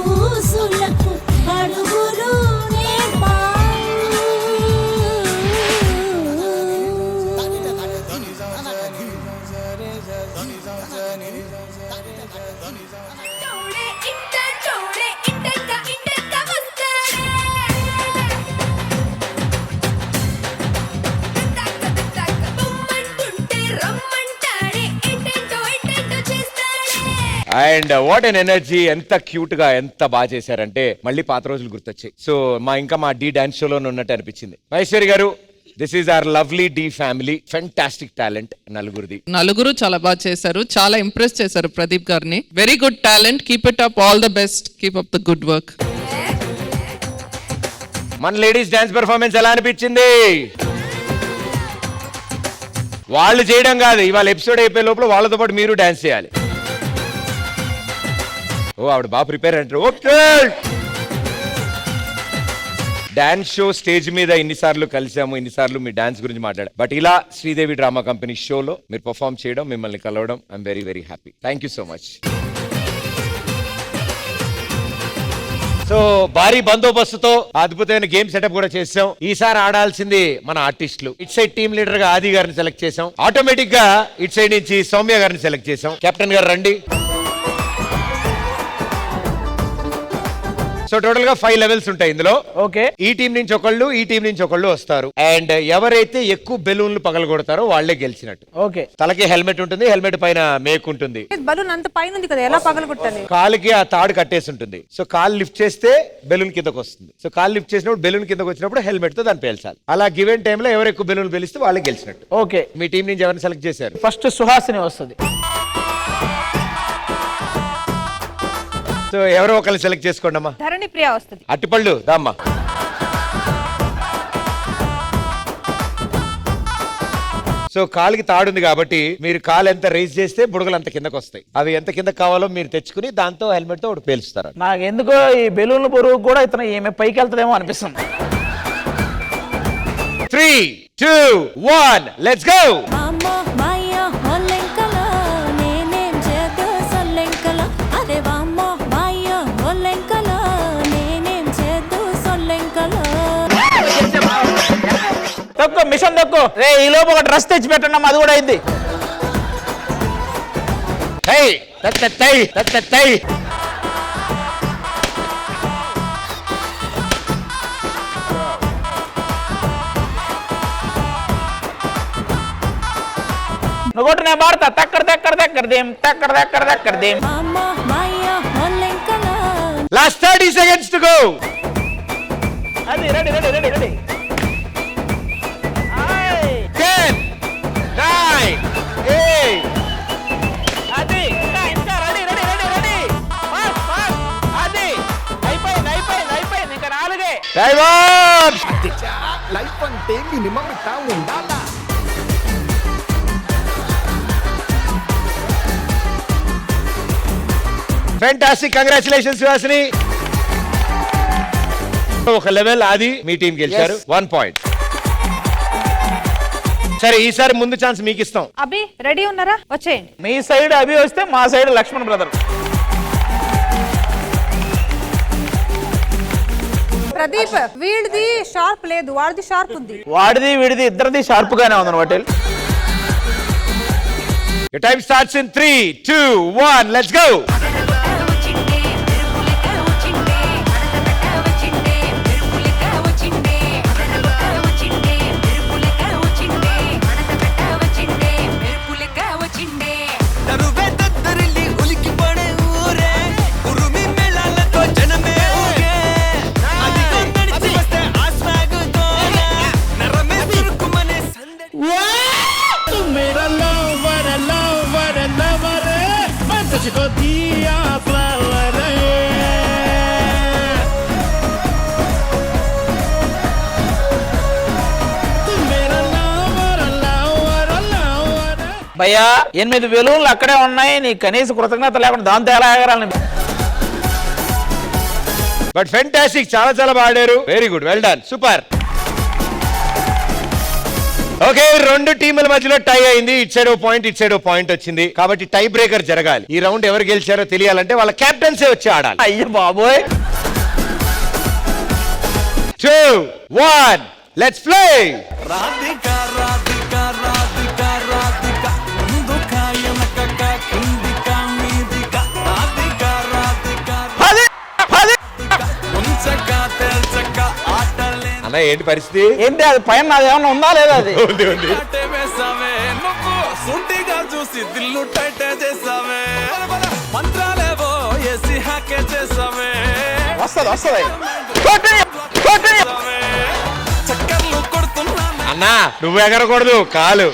ఊసులకు అడుగులు అండ్ వాట్ ఎన్ ఎనర్జీ, ఎంత క్యూట్ గా ఎంత బాగా చేశారంటే మళ్ళీ పాత రోజులు గుర్తొచ్చాయి. సో మా డి డాన్స్ షోలో ఉన్నట్టు అనిపించింది. మహేశ్వరి గారు, this is our lovely D family, fantastic talent నలుగురిది. నలుగురు చాలా బాగా చేశారు, చాలా ఇంప్రెస్ చేశారు ప్రదీప్ గారిని. Very good talent, keep it up, all the best, keep up the good work. మన లేడీస్ డాన్స్ పెర్ఫార్మెన్స్ ఎలా అనిపించింది? వాళ్ళు చేయడం కాదు, ఇవాళ ఎపిసోడ్ అయిపోయే లోపల వాళ్ళతో పాటు మీరు డాన్స్ చేయాలి. ఓ ఆవిడ బాగా ప్రిపేర్ అంటారు. ఓకే, డాన్స్ షో స్టేజ్ మీద ఇన్నిసార్లు కలిసాము, ఇన్నిసార్లు మీ డాన్స్ గురించి మాట్లాడారు. బట్ ఇలా శ్రీదేవి డ్రామా కంపెనీ షోలో మీరు పర్ఫామ్ చేయడం, మిమ్మల్ని కలవడం, I'm very very happy. Thank you so much. So భారీ బందోబస్తుతో అద్భుతమైన గేమ్ సెటప్ కూడా చేసాం. ఈసారి ఆడాల్సింది మన ఆర్టిస్టులు. ఇట్ సైడ్ టీమ్ లీడర్ గా ఆది గారిని సెలెక్ట్ చేసాం. ఆటోమేటిక్ గా ఇట్ సైడ్ నుంచి సౌమ్య గారిని సెలెక్ట్ చేసాం. కెప్టెన్ గారు రండి. సో టోటల్ గా 5 లెవెల్స్ ఉంటాయి ఇందులో. ఓకే, ఈ టీం నుంచి ఒకళ్ళు, ఈ టీం నుంచి ఒకళ్ళు వస్తారు. అండ్ ఎవరైతే ఎక్కువ బెలూన్లు పగలగొడతారో వాళ్ళే గెలిచినట్టు. ఓకే, తలకి హెల్మెట్ ఉంటుంది, హెల్మెట్ పైన మేక్ ఉంటుంది. బలూన్ అంత పైన ఉంది కదా, ఎలా పగలగొట్టాలి? కాలుకి ఆ తాడు కట్టేసి ఉంటుంది. సో కాలు లిఫ్ట్ చేస్తే బెలూన్ కిందకు వస్తుంది. సో కాలు లిఫ్ట్ చేసినప్పుడు బెలూన్ కిందకు వచ్చినప్పుడు హెల్మెట్ తో దాన్ని పేల్చాలి. అలా గివెన్ టైంలో ఎవరు ఎక్కువ బెలూన్ పేలిస్తే వాళ్ళే గెలిచినట్టు. ఓకే, మీ టీం నుంచి ఎవరిని సెలెక్ట్ చేశారు? ఫస్ట్ సుహాసిని వస్తుంది. సో ఎవరో ఒకరిని సెలెక్ట్ చేసుకోండి అమ్మా. ధరణి ప్రియ వస్తుంది. అట్టిపళ్ళు దామ్మా. సో కాలుకి తాడుంది కాబట్టి మీరు కాలు ఎంత రైజ్ చేస్తే బుడగలు అంత కిందకు వస్తాయి. అవి ఎంత కింద కావాలో మీరు తెచ్చుకుని దాంతో హెల్మెట్ తో ఒకటి పేలుస్తారు. నాకు ఎందుకో ఈ బెలూన్ల బరువు కూడా ఇతను ఏమి పైకి వెళ్తాడేమో అనిపిస్తుంది. 3, 2, 1 లెట్స్ గో. అమ్మో మాయా ఒల్లెంకల నేనేం చేద్దు సొల్లెంకల, అదే వామ్మో మాయా ఒల్లెంకల నేనేం చేద్దు సొల్లెంకల. తక్కువ మిషన్ తక్కువ రే, ఈ లోపు ఒక డ్రెస్ తెచ్చి పెట్టండి, అది కూడా అయింది. నువ్వు నేను పాడతా తక్కడ దక్కర దక్కరదేం తక్కడ దక్కర దక్కరదేం. అమ్మో మాయా ఒల్లెంకల. Last 30 seconds to go. అది రెడీ రెడీ రెడీ రెడీ. 10, 9, 8. అది ఇంకా ready ready ready ready. Fast fast. అది అయిపోయింది అయిపోయింది అయిపోయింది, ఇంకా 4. Time up. లైఫ్ అంటే మినిమం ఇట్టా ఉండాలా? Fantastic, congratulations Suhasini. ఒక లెవెల్ అది మీ టీం గెలిచారు. 1 పాయింట్. సరే ఈసారి ముందు ఛాన్స్ మీకు ఇస్తాం. అభి రెడీ ఉన్నారా? వచ్చేయండి. మీ సైడ్ అభి వస్తే మా సైడ్ లక్ష్మణ్ బ్రదర్. ప్రదీప్ వీడిది షార్ప్ లేదు, వాడిది షార్ప్ ఉంది. వాడిది వీడిది ఇద్దరిది షార్ప్ గానే ఉంది hotel. Your time starts in 3, 2, 1. Let's go. భయ్యా 8 బెలూన్లు అక్కడే ఉన్నాయి, నీ కనీస కృతజ్ఞత లేకుండా దాంతో ఎలా ఎగరాలని. బట్ ఫెంటాస్టిక్, చాలా చాలా బాడారు. Very good, well done, super. Okay, 2 టీముల మధ్యలో టై అయింది. ఇట్ సైడ్ ఓ పాయింట్, ఇట్ సైడ్ ఓ పాయింట్ వచ్చింది. కాబట్టి టై బ్రేకర్ జరగాలి. ఈ రౌండ్ ఎవరు గెలిచారో తెలియాలంటే వాళ్ళ కెప్టెన్సే వచ్చి ఆడాలి. అయ్యో బాబోయ్. 2, 1, లెట్స్ ప్లే. అన్న ఏంటి పరిస్థితి? ఏంటి అది పైన నాది ఏమన్నా ఉందా లేదా? అది ఉంది ఉంది. వస్తుంది వస్తుంది. అన్నా నువ్వు ఎగరకూడదు, కాలు.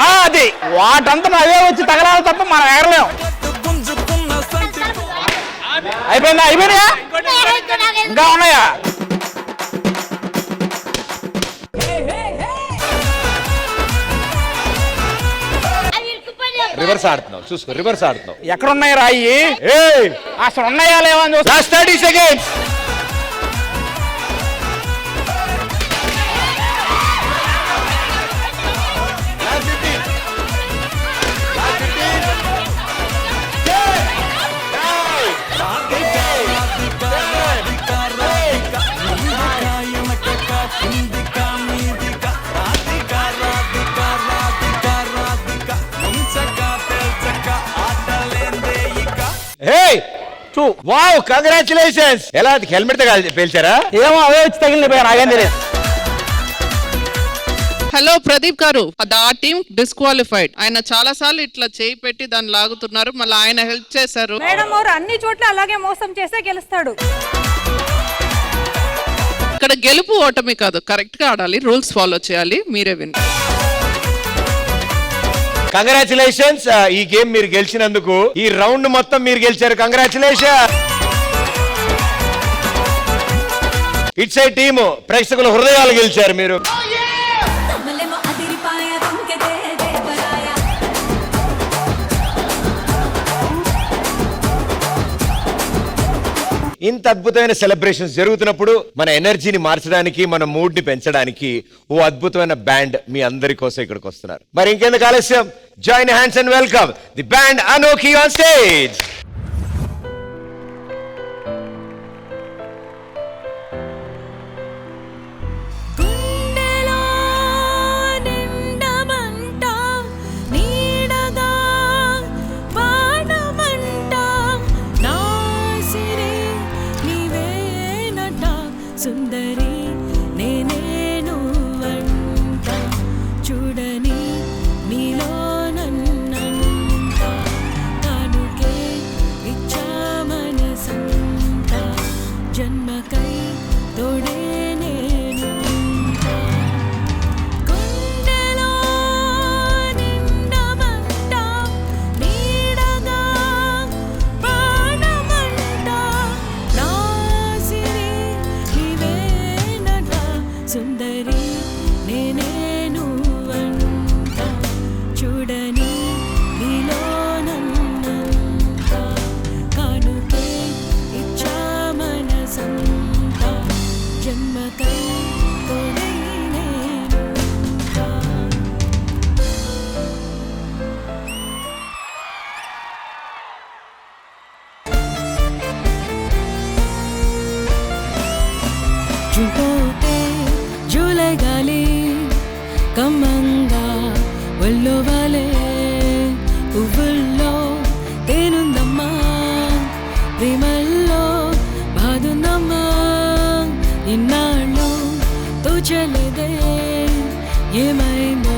అది వాటంతా అదే వచ్చి తగలాలి తప్ప మనం ఎగరలేం. అయిపోయిందా? అయిపోయినాయా? ఇంకా ఉన్నాయా? రివర్స్ ఆడుతున్నావు, చూసుకో, రివర్స్ ఆడుతున్నావు. ఎక్కడ ఉన్నాయి రాయి? అసలు ఉన్నాయా లేవా అని చూస్తా. 30 seconds. Wow, congratulations. ఎలా హెల్మెట్ పేల్చారా? ఏమో అవే వచ్చి తగిలిపోయా, నాకేం తెలియదు. హలో ప్రదీప్ గారు, ఆ టీం డిస్క్వాలిఫైడ్. ఆయన చాలా సార్లు ఇట్లా చేయి పెట్టి దాన్ని లాగుతున్నారు, మళ్ళీ ఆయన హెల్ప్ చేశారు. మేడం గారు అన్ని చోట్ల అలాగే మోసం చేస్తే గెలుస్తాడు. ఇక్కడ గెలుపు ఓటమి కాదు, కరెక్ట్ గా ఆడాలి, రూల్స్ ఫాలో చేయాలి. మీరే విన్. కంగ్రాచులేషన్స్. ఈ గేమ్ మీరు గెలిచినందుకు, ఈ రౌండ్ మొత్తం మీరు గెలిచారు. కంగ్రాచులేషన్. ఇట్ సైడ్ టీము ప్రేక్షకుల హృదయాలు గెలిచారు మీరు. ఇంత అద్భుతమైన సెలబ్రేషన్స్ జరుగుతున్నప్పుడు మన ఎనర్జీని మార్చడానికి, మన మూడ్ ని పెంచడానికి ఓ అద్భుతమైన బ్యాండ్ మీ అందరి కోసం ఇక్కడికి వస్తున్నారు. మరి ఇంకెందుకు ఆలస్యం, join hands and welcome the band Anokhi on stage. సుందరి నేనేను వంట చూడని నీలో నన్నంట కానుకే ఏమైందో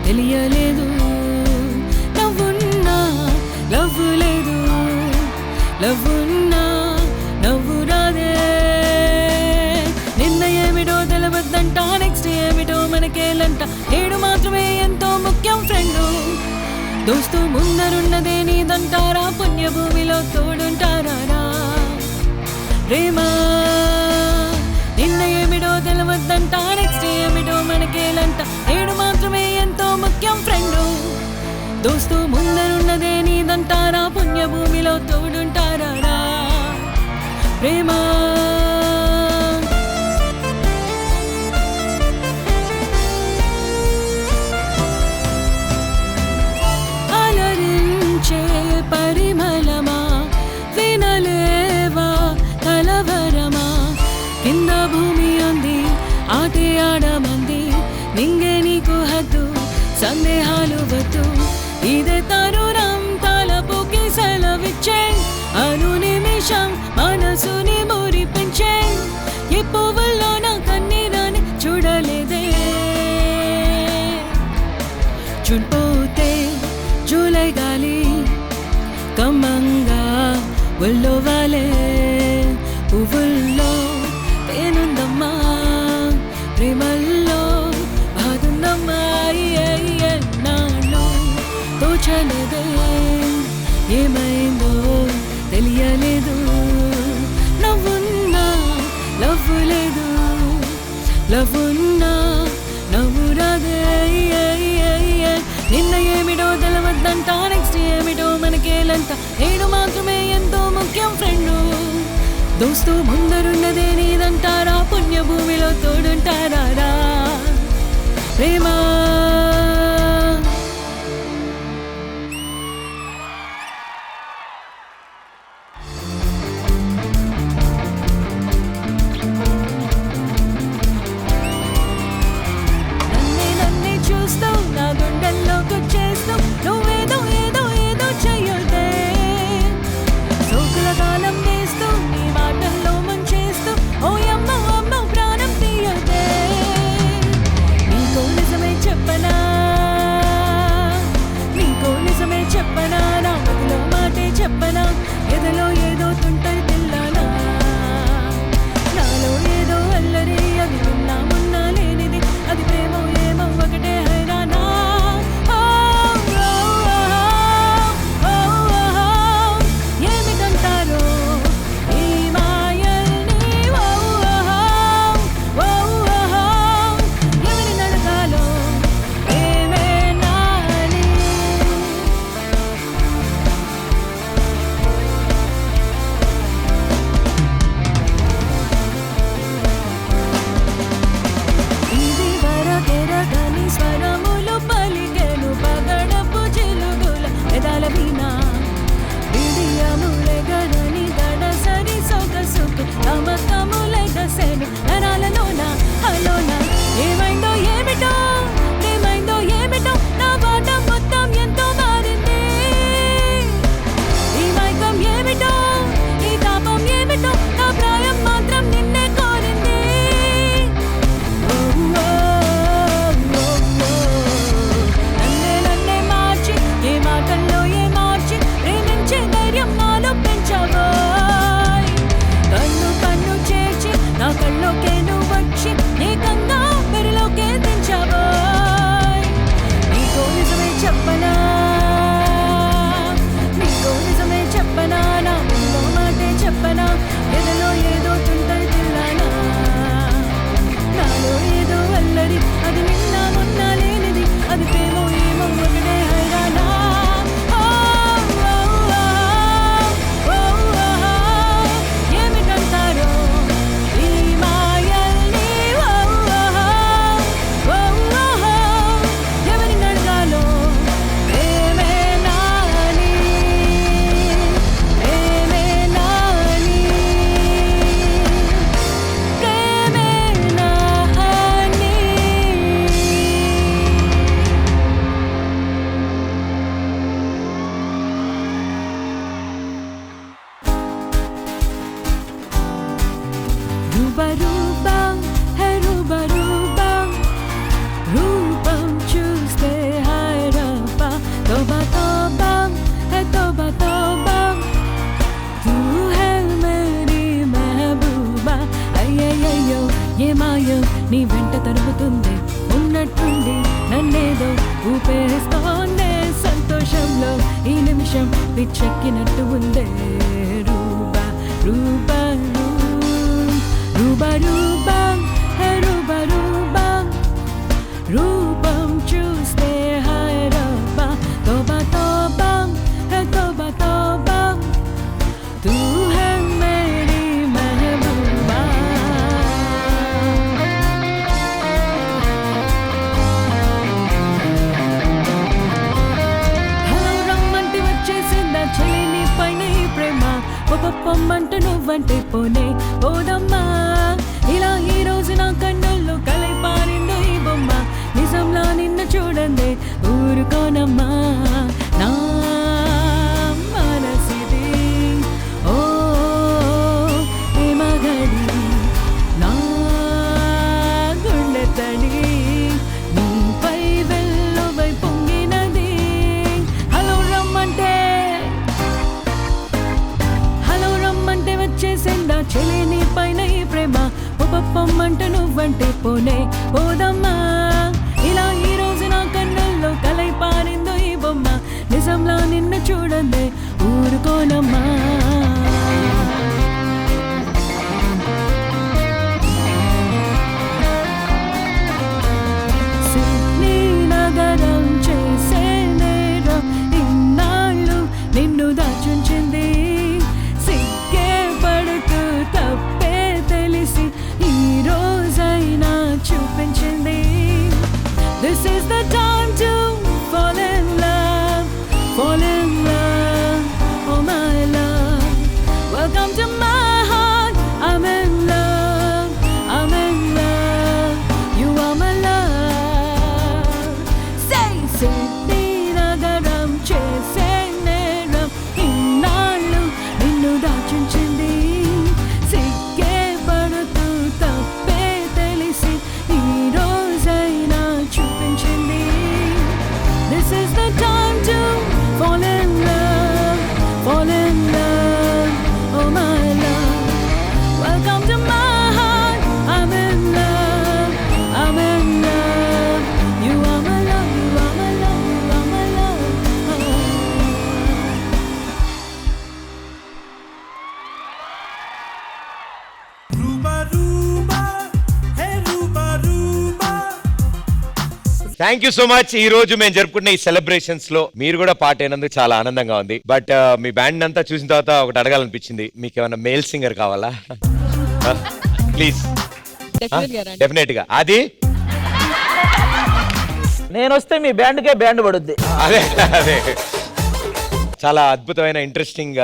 తెలియలేదు, నవ్వున్నా లవ్వు లేదు, లవ్వున్నా నవ్వు రాదే. నిన్న ఏమిటో తెలవద్దంట, నెక్స్ట్ ఏమిటో మనకేలంట, ఏడు మాత్రమే ఎంతో ముఖ్యం ఫ్రెండు. దోస్తు ముందరున్నదే నీదంటారా, పుణ్యభూమిలో తోడుంటారా ప్రేమ. నిన్న ఏమిటో తెలవద్దంట, నెక్స్ట్ ఏమిటో మనకేలంట, ఏడు మాత్రమే ఎంతో ముఖ్యం ఫ్రెండు. దోస్తు ముందరున్నదే నీదంటారా, పుణ్యభూమిలో తోడుంటారా ప్రేమ. అలరించే పరిమళమా, వినలేవా కలవరమా, కింద భూమి ఉంది ఆటే ఆడమంది, నింగే నీకు హద్దు సందేహాలు వద్దు. ఇదే తరుణం తలపుకి సెలవిచ్చే, అను నిమిషం మనసుని మురిపించే. ఈ పువ్వుల్లో నా కన్నీరాని చూడలేదే, చుడిపోతే జూలై గాలి కమ్మంగా ఒళ్ళో వాలే. పువ్వుల్లో తేనుందమ్మా, ప్రేమల్లో బాగుందమ్మా. నాలో తోచలేదే, ఏమైందో తెలియలేదు, నవ్వున్నా లవ్వు లేదు, లవ్వున్నా నవ్వు రాదే. నిన్న ఏమిటో తెలవద్దంట, నెక్స్ట్ ఏమిటో మనకేలంట, ఏడు మాత్రమే ఎంతో ముఖ్యం ఫ్రెండు. దోస్తు ముందరున్నదే నీదంటారా, పుణ్యభూమిలో తోడుంటారా ప్రేమ. నన్నే చూస్తూ నా గుండెల్లోకొచ్చేస్తూ, నువ్వేదో ఏదో ఏదో చెయ్యొద్దే. సోకుల కాలం వేస్తూ నీ మాటల్లో ముంచేస్తూ, ఓ అమ్మ అమ్మ ప్రాణం తీయొద్దే. నీకో నిజమే చెప్పనా, పిచ్చెక్కినట్టు ఉందే రూబా రూబా రూబా రూబా హే రూబా రూబా రూపం చూస్తే హాయ్ రబ్బా తోబా తోబా హే తోబా తోబా తూ హై మేరీ మెహబూబా. హలో రమ్మంటే వచ్చేసిందా చెలి నీ పైన ఈ ప్రేమ పొమ్మంటూ నువ్వంటే పోనే పోదమ్మా ఇలా ఈ రోజు నా కన్నుల్లో కలై పారిందో ఈ బొమ్మ నిజంలా నిన్ను చూడండి ఊరుకోనమ్మా నా మనసిది ఓ ఏ మగడి నా గుండె తడి నీపై వెల్లువై పొంగినది. హలో రమ్మంటే వచ్చేసిందా చెలి నీ పైన ఈ ప్రేమ పొమ్మంటూ నువ్వంటే పోనే పోదమ్మా ఇలా ఈ రోజు నా కన్నుల్లో కలై పారిందో ఈ బొమ్మ నిజంలా నిన్ను చూడండి ఊరుకోనమ్మా. సిడ్నీ నగరం చేసే నేరం ఇన్నాళ్ళు నిన్ను దాచుంచింది సిగ్గే పడుతూ తప్పే తెలిసి ఈ రోజైనా చూపించింది. This is the time to fall in love, oh my love. Welcome to my heart, I'm in love, you are my love. Say, Sydney nagaram chese neram innallu ninnu daachunchindi sigge padutu tappe telisi ee rozaina chupinchindi. This is the time to fall in love, oh my love. Welcome to my heart, I'm in love, you are my love, you are my love, you are my love. Thank you so much. ఈ రోజు మేము జరుపుకున్న ఈ celebrations లో మీరు కూడా part అయినందుకు చాలా ఆనందంగా ఉంది. బట్ మీ బ్యాండ్ అంతా చూసిన తర్వాత ఒకటి అడగాలనిపించింది, మీకు ఏమైనా మేల్ సింగర్ కావాలా? ప్లీజ్. డెఫినెట్ గా. అది నేను వస్తే మీ బ్యాండ్కే బ్యాండ్ పడుద్ది. అదే అదే చాలా అద్భుతమైన ఇంట్రెస్టింగ్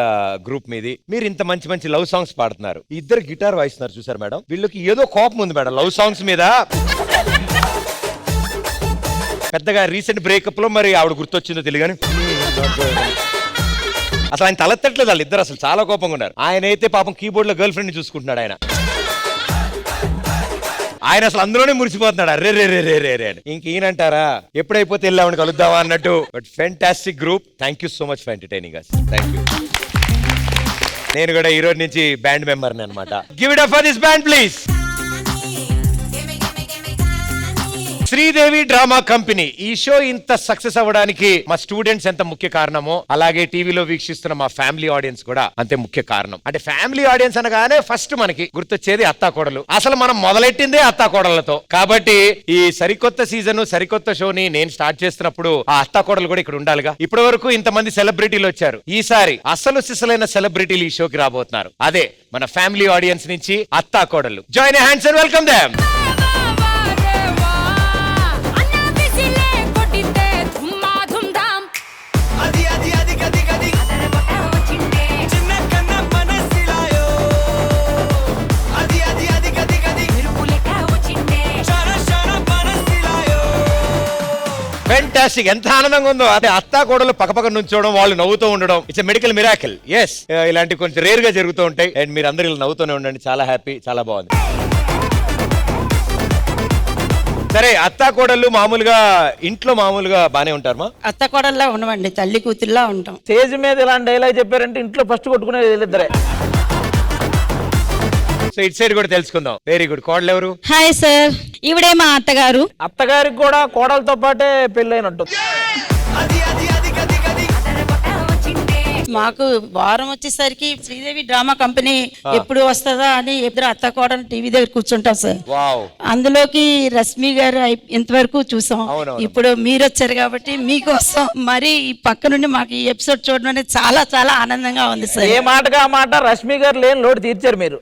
గ్రూప్ మీది. మీరు ఇంత మంచి మంచి లవ్ సాంగ్స్ పాడుతున్నారు, ఇద్దరు గిటార్ వాయిస్తున్నారు చూసారు మేడం, వీళ్ళకి ఏదో కోపం ఉంది మేడం లవ్ సాంగ్స్ మీద. పెద్దగా రీసెంట్ బ్రేకప్ లో మరి ఆవిడ గుర్తొచ్చిందో తెలియని అసలు ఆయన తలెత్తట్లేదు, వాళ్ళు ఇద్దరు అసలు చాలా కోపంగా ఉన్నారు. ఆయన అయితే పాపం కీబోర్డ్ లో గర్ల్ ఫ్రెండ్ చూసుకుంటున్నాడు. ఆయన అసలు అందులోనే మురిసిపోతున్నాడు. అరే రే రే రే రే రే అని. ఇంక ఈయనంటారా ఎప్పుడైపోతే వెళ్ళామని కలుద్దామా అన్నట్టు. But fantastic group. Thank you so much for entertaining us. Thank you. నేను కూడా ఈ రోజు నుంచి బ్యాండ్ మెంబర్ని అనమాట. Give it up for this band please. Sridevi drama company ఈ షో ఇంత సక్సెస్ అవ్వడానికి మా స్టూడెంట్స్ ఎంత ముఖ్య కారణమో, అలాగే టీవీలో వీక్షిస్తున్న మా ఫ్యామిలీ ఆడియన్స్ కూడా అంతే ముఖ్య కారణం. అంటే ఫ్యామిలీ ఆడియన్స్ అనగానే ఫస్ట్ మనకి గుర్తొచ్చేది అత్తాకోడలు. అసలు మనం మొదలెట్టిందే అత్తాకోడలతో. కాబట్టి ఈ సరికొత్త సీజన్ సరికొత్త షోని నేను స్టార్ట్ చేస్తున్నప్పుడు ఆ అత్తాకోడలు కూడా ఇక్కడ ఉండాలిగా. ఇప్పటి వరకు ఇంతమంది సెలబ్రిటీలు వచ్చారు, ఈసారి అసలు సిసలైన సెలబ్రిటీలు ఈ షోకి రాబోతున్నారు. అదే మన ఫ్యామిలీ ఆడియన్స్ నుంచి అత్తాకోడలు. Join hands and welcome them. Fantastic. ఎంత ఆనందంగా ఉందో. అదే అత్తా కోడలు పక్కపక్క నుంచోవడం, వాళ్ళు నవ్వుతూ ఉండడం, ఇట్స్ మెడికల్ మిరాకిల్. ఎస్, ఇలాంటి కొంచెం రేర్ గా జరుగుతూ ఉంటాయి. అండ్ మీరు అందరూ ఇలా నవ్వుతూనే ఉండండి. చాలా హ్యాపీ, చాలా బాగుంది. సరే, అత్తా కోడళ్ళు మామూలుగా ఇంట్లో మామూలుగా బానే ఉంటారు. అత్త కోడల్లా ఉండమండి, తల్లి కూతుర్లా ఉంటాం. స్టేజ్ మీద ఇలాంటి డైలాగ్ చెప్పారంటే ఇంట్లో ఫస్ట్ కొట్టుకునేది వీళ్ళిద్దరే. సో ఇట్ సైడ్ కూడా తెలుసుకుందాం. Very good. కోడలు ఎవరు? హాయ్ సార్, ఈవిడే మా అత్తగారు. అత్తగారికి కూడా కోడలతో పాటే పెళ్ళైనట్టు. మాకు వారం వచ్చేసరికి శ్రీదేవి డ్రామా కంపెనీ ఎప్పుడు వస్తుందా అని ఇద్దరు అత్త కోడలు టీవీ దగ్గర కూర్చుంటాం సార్. వావ్. అందులోకి రశ్మి గారు ఇంతవరకు చూసాం. ఇప్పుడు మీరు వచ్చారు కాబట్టి మీకోసం మరి ఈ పక్క నుండి మాకు ఈ ఎపిసోడ్ చూడడం అనేది చాలా చాలా ఆనందంగా ఉంది సార్. ఏ మాటగా మాట రష్మి గారు లేని లోటు తీర్చారు మీరు.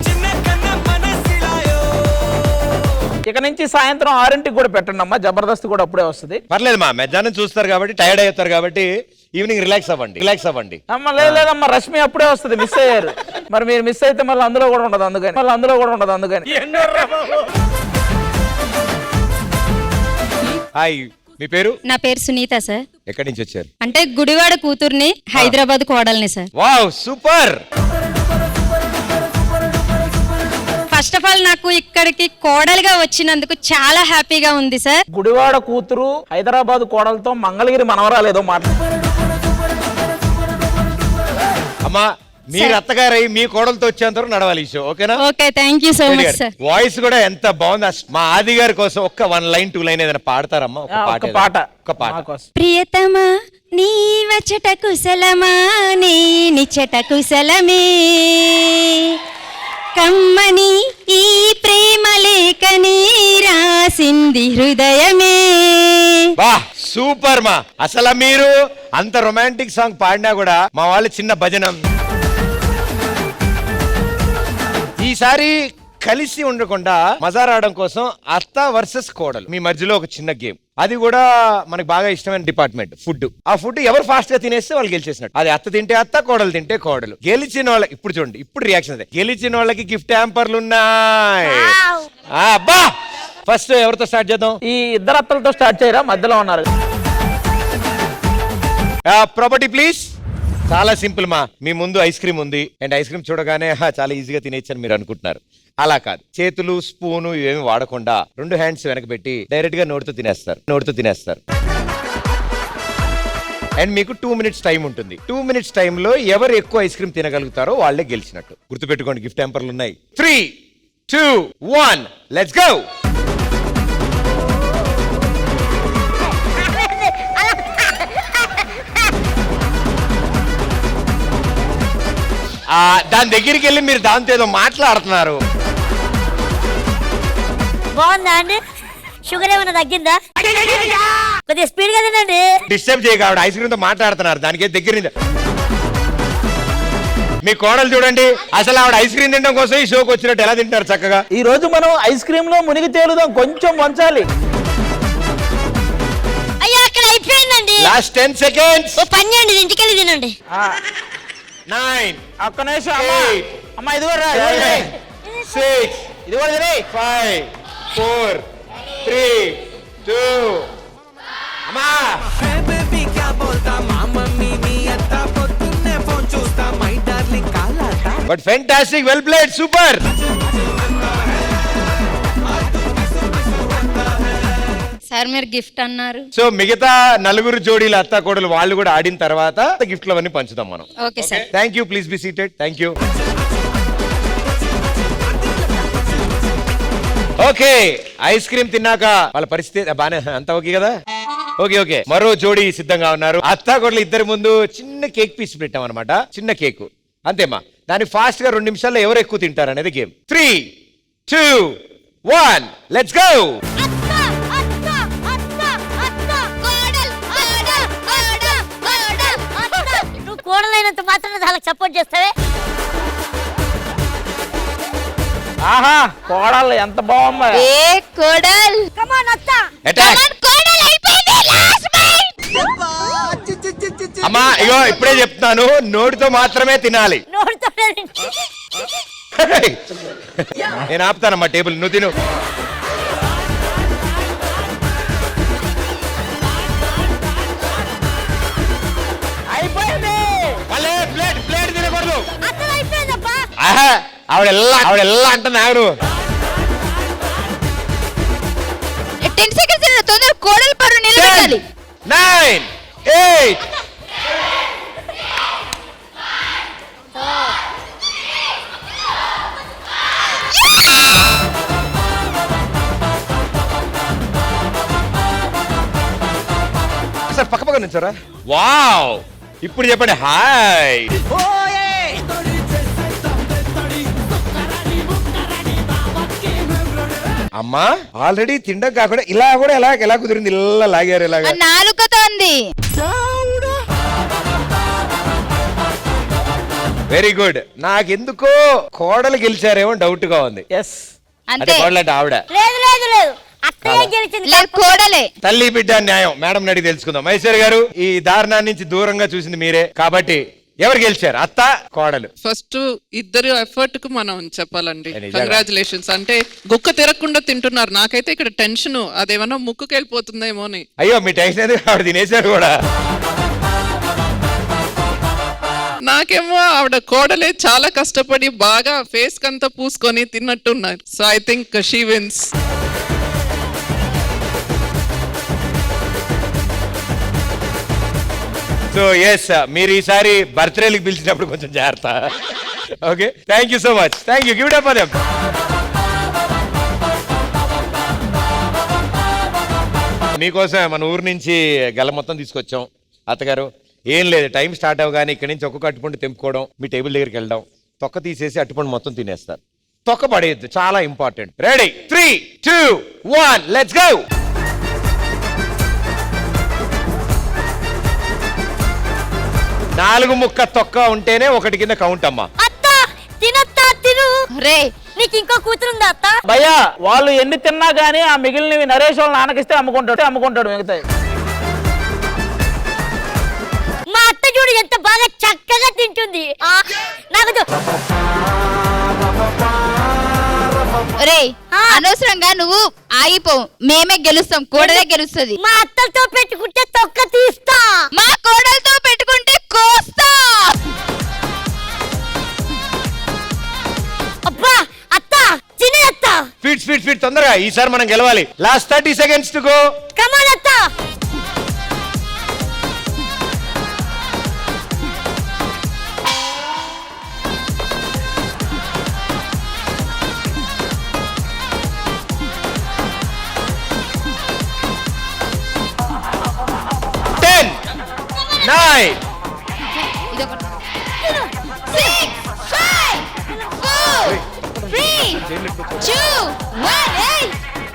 ఇక నుంచి సాయంత్రం 6ంటికి కూడా పెట్టండి అమ్మా, జబర్దస్త్ కూడా అప్పుడే వస్తుంది. పర్లేదు మా మధ్యాహ్నం చూస్తారు కాబట్టి టైర్డ్ అవుతారు కాబట్టి ఈవినింగ్ రిలాక్స్ అవ్వండి. అమ్మ లేదమ్మా, రష్మి అప్పుడే వస్తుంది, మిస్ అయ్యారు. మరి మీరు మిస్ అయితే మళ్ళీ అందులో కూడా ఉండదు, అందుకని హాయ్, మీ పేరు? నా పేరు సునీత సార్. ఎక్కడి నుంచి వచ్చారు? అంటే గుడివాడ కూతుర్ని, హైదరాబాద్ కోడల్ని sir. Wow, super. First of all నాకు ఇక్కడికి కోడలుగా వచ్చినందుకు చాలా హ్యాపీగా ఉంది సార్. గుడివాడ కూతురు హైదరాబాద్ కోడలతో మంగళగిరి మనవరాలేదో మాట. అమ్మా, మీరు అత్తగారై మీ కోడలతో వచ్చేంత వరకు నడవాలి ఈ షో, ఓకేనా? Okay, thank you so much sir. Voice కూడా ఎంత బాగుంది. మా ఆది గారి కోసం ఒక్క 1 లైన్ 2 లైన్ ఏదైనా పాడతారమ్మా? ఒక పాట. ప్రియతమా నీ వచ్చట కుశలమా, నీ నిచ్చట కుశలమే, కమ్మని ఈ ప్రేమ లేఖని రాసింది హృదయమే. వా, సూపర్ మా. అసలు మీరు అంత రొమాంటిక్ సాంగ్ పాడినా కూడా మా వాళ్ళు చిన్న భజనం. ఈసారి కలిసి ఉండకుండా మజారాడడం కోసం అత్త వర్సెస్ కోడలు మీ మధ్యలో ఒక చిన్న గేమ్. అది కూడా మనకు బాగా ఇష్టమైన డిపార్ట్మెంట్ ఫుడ్. ఆ ఫుడ్ ఎవరు ఫాస్ట్ గా తినేస్తే వాళ్ళు గెలిచేసినట్టు. అది అత్త తింటే అత్త, కోడలు తింటే కోడలు. గెలిచిన వాళ్ళకి ఇప్పుడు చూడండి, ఇప్పుడు రియాక్షన్ అదే. గెలిచిన వాళ్ళకి గిఫ్ట్ హ్యాంపర్లు ఉన్నాయి. అబ్బా, ఫస్ట్ ఎవరితో స్టార్ట్ చేద్దాం? ఈ ఇద్దరు అత్తలతో స్టార్ట్ చేయరా, మధ్యలో ఉన్నారు. Property please. చాలా సింపుల్ మా. మీ ముందు ఐస్ క్రీమ్ ఉంది అండ్ ఐస్ క్రీమ్ చూడగానే చాలా ఈజీగా తినేచ్చని మీరు అనుకుంటున్నారు. అలా కాదు, చేతులు స్పూను ఇవేమి వాడకుండా 2 హ్యాండ్స్ వెనక పెట్టి డైరెక్ట్ గా నోటితో తినేస్తారు. అండ్ మీకు 2 మినిట్స్ టైం ఉంటుంది. 2 మినిట్స్ టైంలో ఎవరు ఎక్కువ ఐస్ క్రీమ్ తినగలుగుతారో వాళ్ళే గెలిచినట్టు. గుర్తుపెట్టుకోండి, గిఫ్ట్ హ్యాంపర్లు ఉన్నాయి. 3, 2, 1 లెట్స్ గో. దాని దగ్గరికి వెళ్ళి మీరు దాంతో ఏదో మాట్లాడుతున్నారు. బాగుందా అండి? షుగర్ ఏమైనా తగ్గిందా? కొద్దిగా స్పీడ్ గా తినండి. డిస్టర్బ్ చేయక, ఆవిడ ఐస్ క్రీమ్ తో మాట్లాడుతున్నారు. దానికి దగ్గర మీ కోడలు చూడండి, అసలు ఆవిడ ఐస్ క్రీమ్ తినడం కోసం ఈ షోకి వచ్చినట్టు ఎలా తింటారు చక్కగా. ఈ రోజు మనం ఐస్ క్రీమ్ లో మునిగి తేలుదాం, కొంచెం వంచాలి. అయ్యా, అక్కడ అయిపోయిందండి. Last 10 seconds. ఓ పని చేయండి, ఇంటికి వెళ్ళి తినండి. 9, ఒక్క నిమిషం అమ్మా, ఇది 6, 5, 4, 3, 2. అమ్మా, but fantastic, well played, super. Sir మీరు గిఫ్ట్ అన్నారు. సో మిగతా 4 జోడీల అత్త కోడలు వాళ్ళు కూడా ఆడిన తర్వాత గిఫ్ట్లు అవన్నీ పంచుదాం మనం. Okay sir. Thank you, please be seated. Thank you. Okay, ice cream తిన్నాక వాళ్ళ పరిస్థితి బానే అంత ఓకే కదా? ఓకే. మరో జోడీ సిద్ధంగా ఉన్నారు. అత్త కోడలు ఇద్దరి ముందు చిన్న కేక్ పీస్ పెట్టాం అనమాట. చిన్న కేక్ అంతేమా. దాన్ని ఫాస్ట్ గా 2 నిమిషాల్లో ఎవరు ఎక్కువ తింటారు అనేది గేమ్. 3, 2, 1 let's go. నువ్వు కోడలైనంత మాత్రం వాళ్ళకి సపోర్ట్ చేస్తావే. ఆహా, కోడలు ఎంత బాగుందా? ఏ కోడల్, కమ్ ఆన్ అత్త. కోడల్ అయిపోయింది, లాస్ట్ బైట్. అమ్మా, ఇగో ఇప్పుడే చెప్తాను, నోటితో మాత్రమే తినాలి. నేను ఆపుతానమ్మా టేబుల్, నువ్వు తిను. అయిపోయింది. ప్లేట్ తినకూడదు. ఆవిడెల్లా అంటే నాగరు. 10 seconds తొందర కోడలు పరు నిలబెట్టాలి. 9, 8. సార్ పక్క నుంచారా? వావ్, ఇప్పుడు చెప్పండి హాయ్. అమ్మా ఆల్రెడీ తినడం కాకుండా ఇలా కూడా ఎలా కుదిరింది, ఇలా లాగారు ఇలాగా. నాలుకతో ఉంది. Very good. నాకెందుకో కోడలు గెలిచారేమో డౌట్ గా ఉంది. అంటే కోడలంటే ఆవిడ లేదు లేదు లేదు అత్తయ్య గెలిచింది. కోడలే. తల్లి బిడ్డ న్యాయం. మేడం అడిగి తెలుసుకుందాం. మహేశ్వరి గారు, ఈ దారుణాన్ని నుంచి దూరంగా చూసింది మీరే కాబట్టి ఎవరు గెలిచారు, అత్త కోడలు? ఫస్ట్ ఇద్దరు ఎఫర్ట్ కు మనం చెప్పాలండి కంగ్రాచులేషన్స్. అంటే గుక్క తిరగకుండా తింటున్నారు. నాకైతే ఇక్కడ టెన్షన్ అదేమన్నా ముక్కుకి వెళ్ళిపోతుందేమో అని. అయ్యో మీ టెన్షన్ ఎందుకు, ఆవిడ తినేశారు కూడా. నాకేమో ఆవిడ కోడలే చాలా కష్టపడి బాగా ఫేస్ కంతా పూసుకొని తిన్నట్టున్నారు. So I think she wins. So yes, మీరు ఈసారి బర్త్డేలకు పిలిచినప్పుడు కొంచెం జాగ్రత్త. Okay, thank you so much. Thank you. Give it up for them. మీకోసం మన ఊరు నుంచి గల మొత్తం తీసుకొచ్చాం. అత్తగారు ఏం లేదు, టైం స్టార్ట్ అవగానే ఇక్కడి నుంచి ఒక్కొక్క అట్టుపండు తెంపుకోవడం, మీ టేబుల్ దగ్గరికి వెళ్ళడం, తొక్క తీసేసి అట్టుపండు మొత్తం తినేస్తారు. తొక్క పడేయద్దు, చాలా ఇంపార్టెంట్. Ready 3, 2, 1 let's go. నాలుగు ముక్క తొక్క ఉంటేనే ఒకటి కింద కౌంట్ అమ్మా. తిను రే, నీకు ఇంకో కూతురుందా అత్త? భయ్యా వాళ్ళు ఎన్ని తిన్నా గానీ ఆ మిగిలినవి నరేష్ వాళ్ళ నాన్నకిస్తే అమ్ముకుంటాడు మిగతాయి. మా అత్త చూడు ఎంత బాగా చక్కగా తింటుంది. నాకు రే అనవసరంగా నువ్వు ఆగిపోవు, మేమే గెలుస్తాం, కోడలే గెలుస్తుంది. మా అత్తతో పెట్టుకుంటే తొక్క తీస్తా, మా కోడలతో పెట్టుకుంటే కోస్తా. అబ్బా అత్త చిన్న అత్త. స్పీడ్ తొందరగా, ఈసారి మనం గెలవాలి. Last 30 seconds to go. Come on అత్త.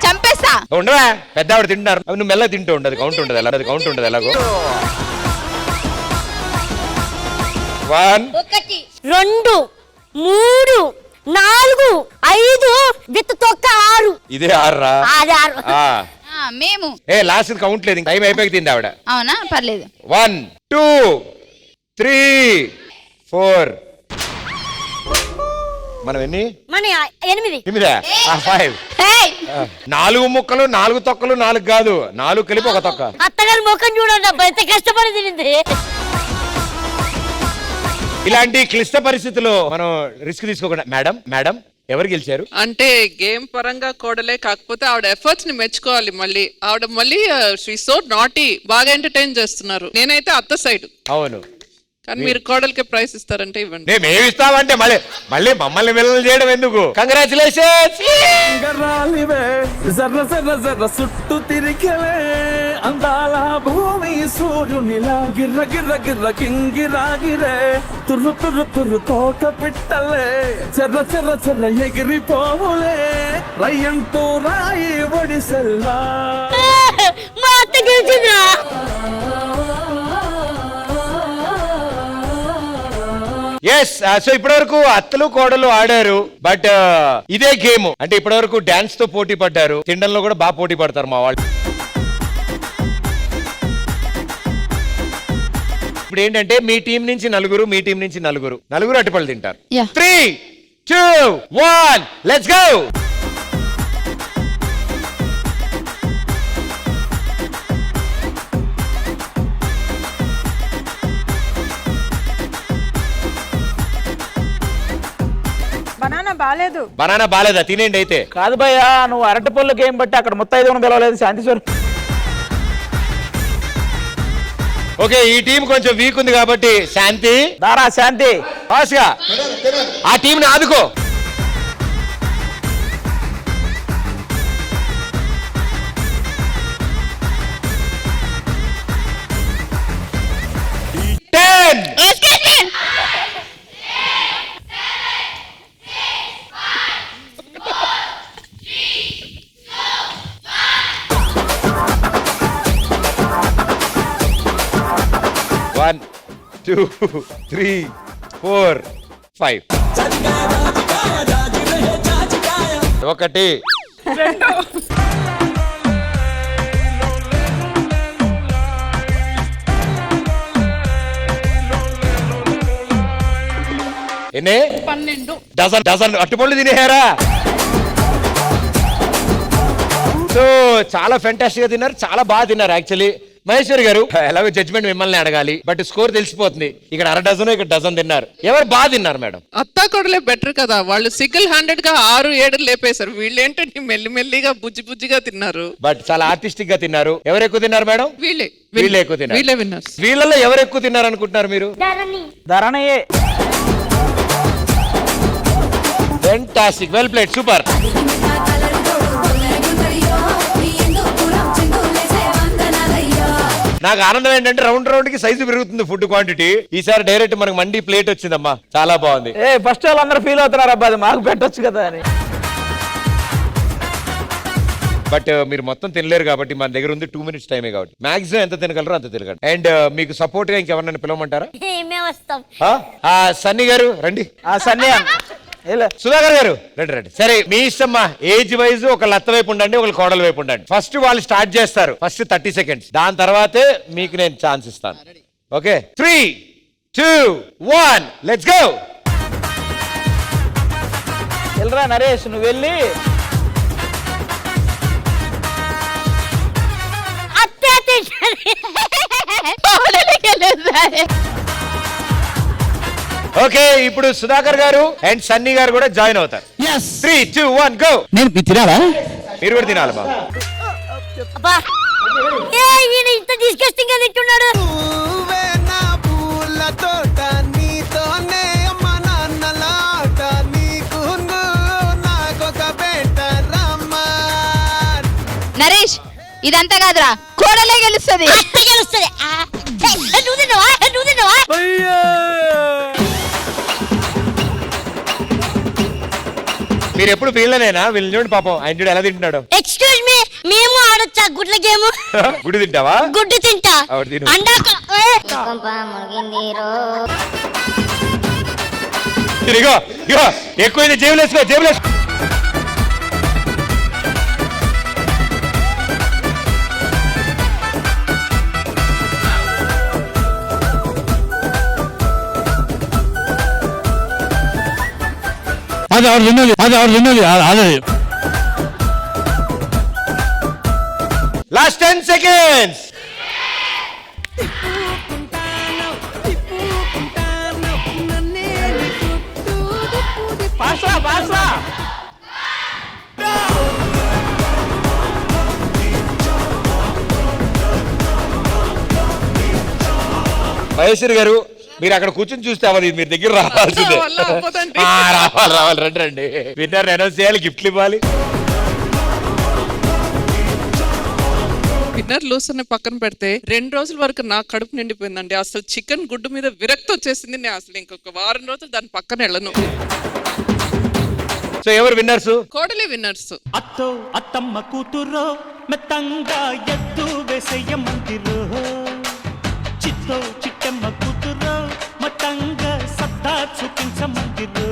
చంపేస్తా. ఉండవా, పెద్ద ఆవిడ తింటున్నారు, నువ్వు మెల్ల తింటూ ఉండదు, కౌంట్ ఉండదు, కౌంట్ ఉండదు. ఎలాగో 1 2 3 4 5 విత్ తొక్క 6. ఇదే 6 రా. అది 6. మేము లాస్ట్ కౌంట్ లేదు, టైం అయిపోయి తింది ఆవిడ. అవునా, పర్లేదు. 1 2 3 4. మనం ఎన్ని? మన 8. 5. 4 ముక్కలు 4 తొక్కలు 4 కాదు, 4 కలిపి ఒక తొక్క. అత్తగారి ముఖం చూడండి అబ్బా, ఎంత కష్టపడి తినింది. ఇలాంటి క్లిష్ట పరిస్థితుల్లో మనం రిస్క్ తీసుకోకుండా మేడం ఎవరు గెలిచారు? అంటే గేమ్ పరంగా కోడలే, కాకపోతే ఆవిడ ఎఫర్ట్స్ ని మెచ్చుకోవాలి. ఆవిడ మళ్ళీ షీ సో నాటీ, బాగా ఎంటర్టైన్ చేస్తున్నారు. నేనైతే అత్త సైడ్. అవును, కానీ మీరు కోడలికి ప్రైస్ ఇస్తారంటే ఇవ్వండి. మేము ఇస్తామంటే మళ్ళీ మమ్మల్ని విలలు చేయడం ఎందుకు? కంగ్రాచులేషన్స్. జర్ర జర్ర జర్ర చుట్టూ తిరిగలే అందాల భూమి సూర్యునిలా గిర్ర గిర్ర గిర్ర కింగిరాగిరే తుర్రు తుర్రు తుర్రు తోక పిట్టలే చెర్ర చెర్ర చెర్ర ఎగిరిపోవులే రయ్యంటూ రాయి ఒడిసెల్లా. మా అత్త గెలిచిందా? ఎస్, సో ఇప్పటి వరకు అత్తలు కోడలు ఆడారు. బట్ ఇదే గేమ్ అంటే ఇప్పటి వరకు డాన్స్ తో పోటీ పడ్డారు, తినడంలో కూడా బాగా పోటీ పడతారు మా వాళ్ళు. ఇప్పుడు ఏంటంటే మీ టీం నుంచి నలుగురు, మీ టీం నుంచి నలుగురు అరటిపళ్ళు తింటారు. 3, 2, 1 లెట్స్ గో. బనానా బాలేదా? తినేయండి అయితే. కాదు భయ్యా, నువ్వు అరటి పళ్ళు గేమ్ బట్టి అక్కడ ముత్తైదువును పిలవలేదు, శాంతిశ్వర్. ఓకే, ఈ టీం కొంచెం వీక్ ఉంది కాబట్టి శాంతి దారా శాంతి ఫాస్ట్గా ఆ టీంని ఆదుకో. 10. One, 2, 3, 4, 5. ఒకటి ఎన్ని 12 డజన్ అట్టుపళ్ళు తినేహారా? సో చాలా ఫెంటాస్టిక్ గా తిన్నారు, చాలా బాగా తిన్నారు. యాక్చువల్లీ మహేశ్వరి గారు ఎలాగో జడ్జ్మెంట్ మిమ్మల్ని అడగాలి, బట్ స్కోర్ తెలిసిపోతుంది. ఇక్కడ 1/2 డజన్, ఇక్కడ డజన్ తిన్నారు. ఎవరు బాగా తిన్నారు మేడం? అత్తా కొడలే బెటర్ కదా, వాళ్ళు సింగిల్ హ్యాండెడ్ గా 6-7 లేపేశారు. వీళ్ళు ఏంటంటే మెల్లిమెల్లిగా బుజ్జిగా తిన్నారు. బట్ చాలా ఆర్టిస్టిక్ గా తిన్నారు. ఎవరు ఎక్కువ తిన్నారు మేడం? వీళ్ళే ఎక్కువ తిన్నారు. వీళ్ళే విన్నర్స్. వీళ్ళలో ఎవరు ఎక్కువ తిన్నారు అనుకుంటున్నారు మీరు? ధరణయే. Fantastic, well played, super. నాకు ఆనందం ఏంటంటే రౌండ్ కి సైజు పెరుగుతుంది ఫుడ్ క్వాంటిటీ. ఈసారి డైరెక్ట్ మనకు మండి ప్లేట్ వచ్చిందమ్మా, చాలా బాగుంది. ఫస్ట్ వాళ్ళందరూ ఫీల్ అవుతున్నారు, అబ్బా అది మాకు పెట్టొచ్చు కదా అని. బట్ మీరు మొత్తం తినలేరు కాబట్టి మన దగ్గర ఉంది 2 minutes టైమే కాబట్టి మాక్సిమం ఎంత తినగలరో అంత తినగలరు. అండ్ మీకు సపోర్ట్ గా ఇంకెవరన్నా పిలవమంటారా? సన్నీ గారు రండి. సన్నీ సుధాకర్ గారు రండి. సరే మీ ఇష్టమ్మా, ఏజ్ వైజ్ ఒకళ్ళు అత్త వైపు ఉండండి, ఒకళ్ళు కోడల వైపు ఉండండి. ఫస్ట్ వాళ్ళు స్టార్ట్ చేస్తారు, ఫస్ట్ 30 seconds. దాని తర్వాతే మీకు నేను ఛాన్స్ ఇస్తాను. Okay, 3, 2, 1 let's go. వెళ్ళరా నరేష్, నువ్వు వెళ్ళి ఓకే, ఇప్పుడు సుధాకర్ గారు అండ్ సన్నీ గారు కూడా జాయిన్ అవుతారు. 3, 2, 1 గో. నేను తినాలా? మీరు కూడా తినాలి బాబు. ఇంత డిస్కస్టింగ్ గా తింటున్నాడు. నరేష్, ఇదంతా కాదురా, కోడలే గెలుస్తుంది. మీరు ఎప్పుడు వీళ్ళనేనా? వీళ్ళని చూడండి పాపం, ఆయన చూడు ఎలా తింటున్నాడు. ఎక్స్క్యూజ్ మీ, మేము ఆడొచ్చా గుడ్ల గేమ్? గుడి తింటావా? గుడ్డు తింటా. ఇగో ఎక్కువైంది, జేబులేసుకో. అది ఆవిడ తిన్నది ఆల్రెడీ. Last 10 seconds. మహేశ్వరి గారు, మీరు అక్కడ కూర్చొని చూస్తే అవ్వదు, మీరు దగ్గర రావాల్సిందే. రావాలి రండి. విన్నర్ అనౌన్స్ చేయాలి, గిఫ్ట్లు ఇవ్వాలి. విన్నర్ లూసర్ పక్కన పెడితే 2 రోజుల వరకు నా కడుపు నిండిపోయిందండి. అసలు చికెన్ గుడ్డు మీద విరక్తి వచ్చేసింది. నేను అసలు ఇంకొక వారం రోజులు దాని పక్కన వెళ్ళను. సో ఎవరు విన్నర్స్? కోడలే విన్నర్స్. అత్తో అత్తమ్మ కూతురో మెత్తంగా ఎత్తు వేసేయమంతిరో, చిత్తో చిట్టమ్మ కూతురో మతంగా సత్తా చూపించమంతిరో.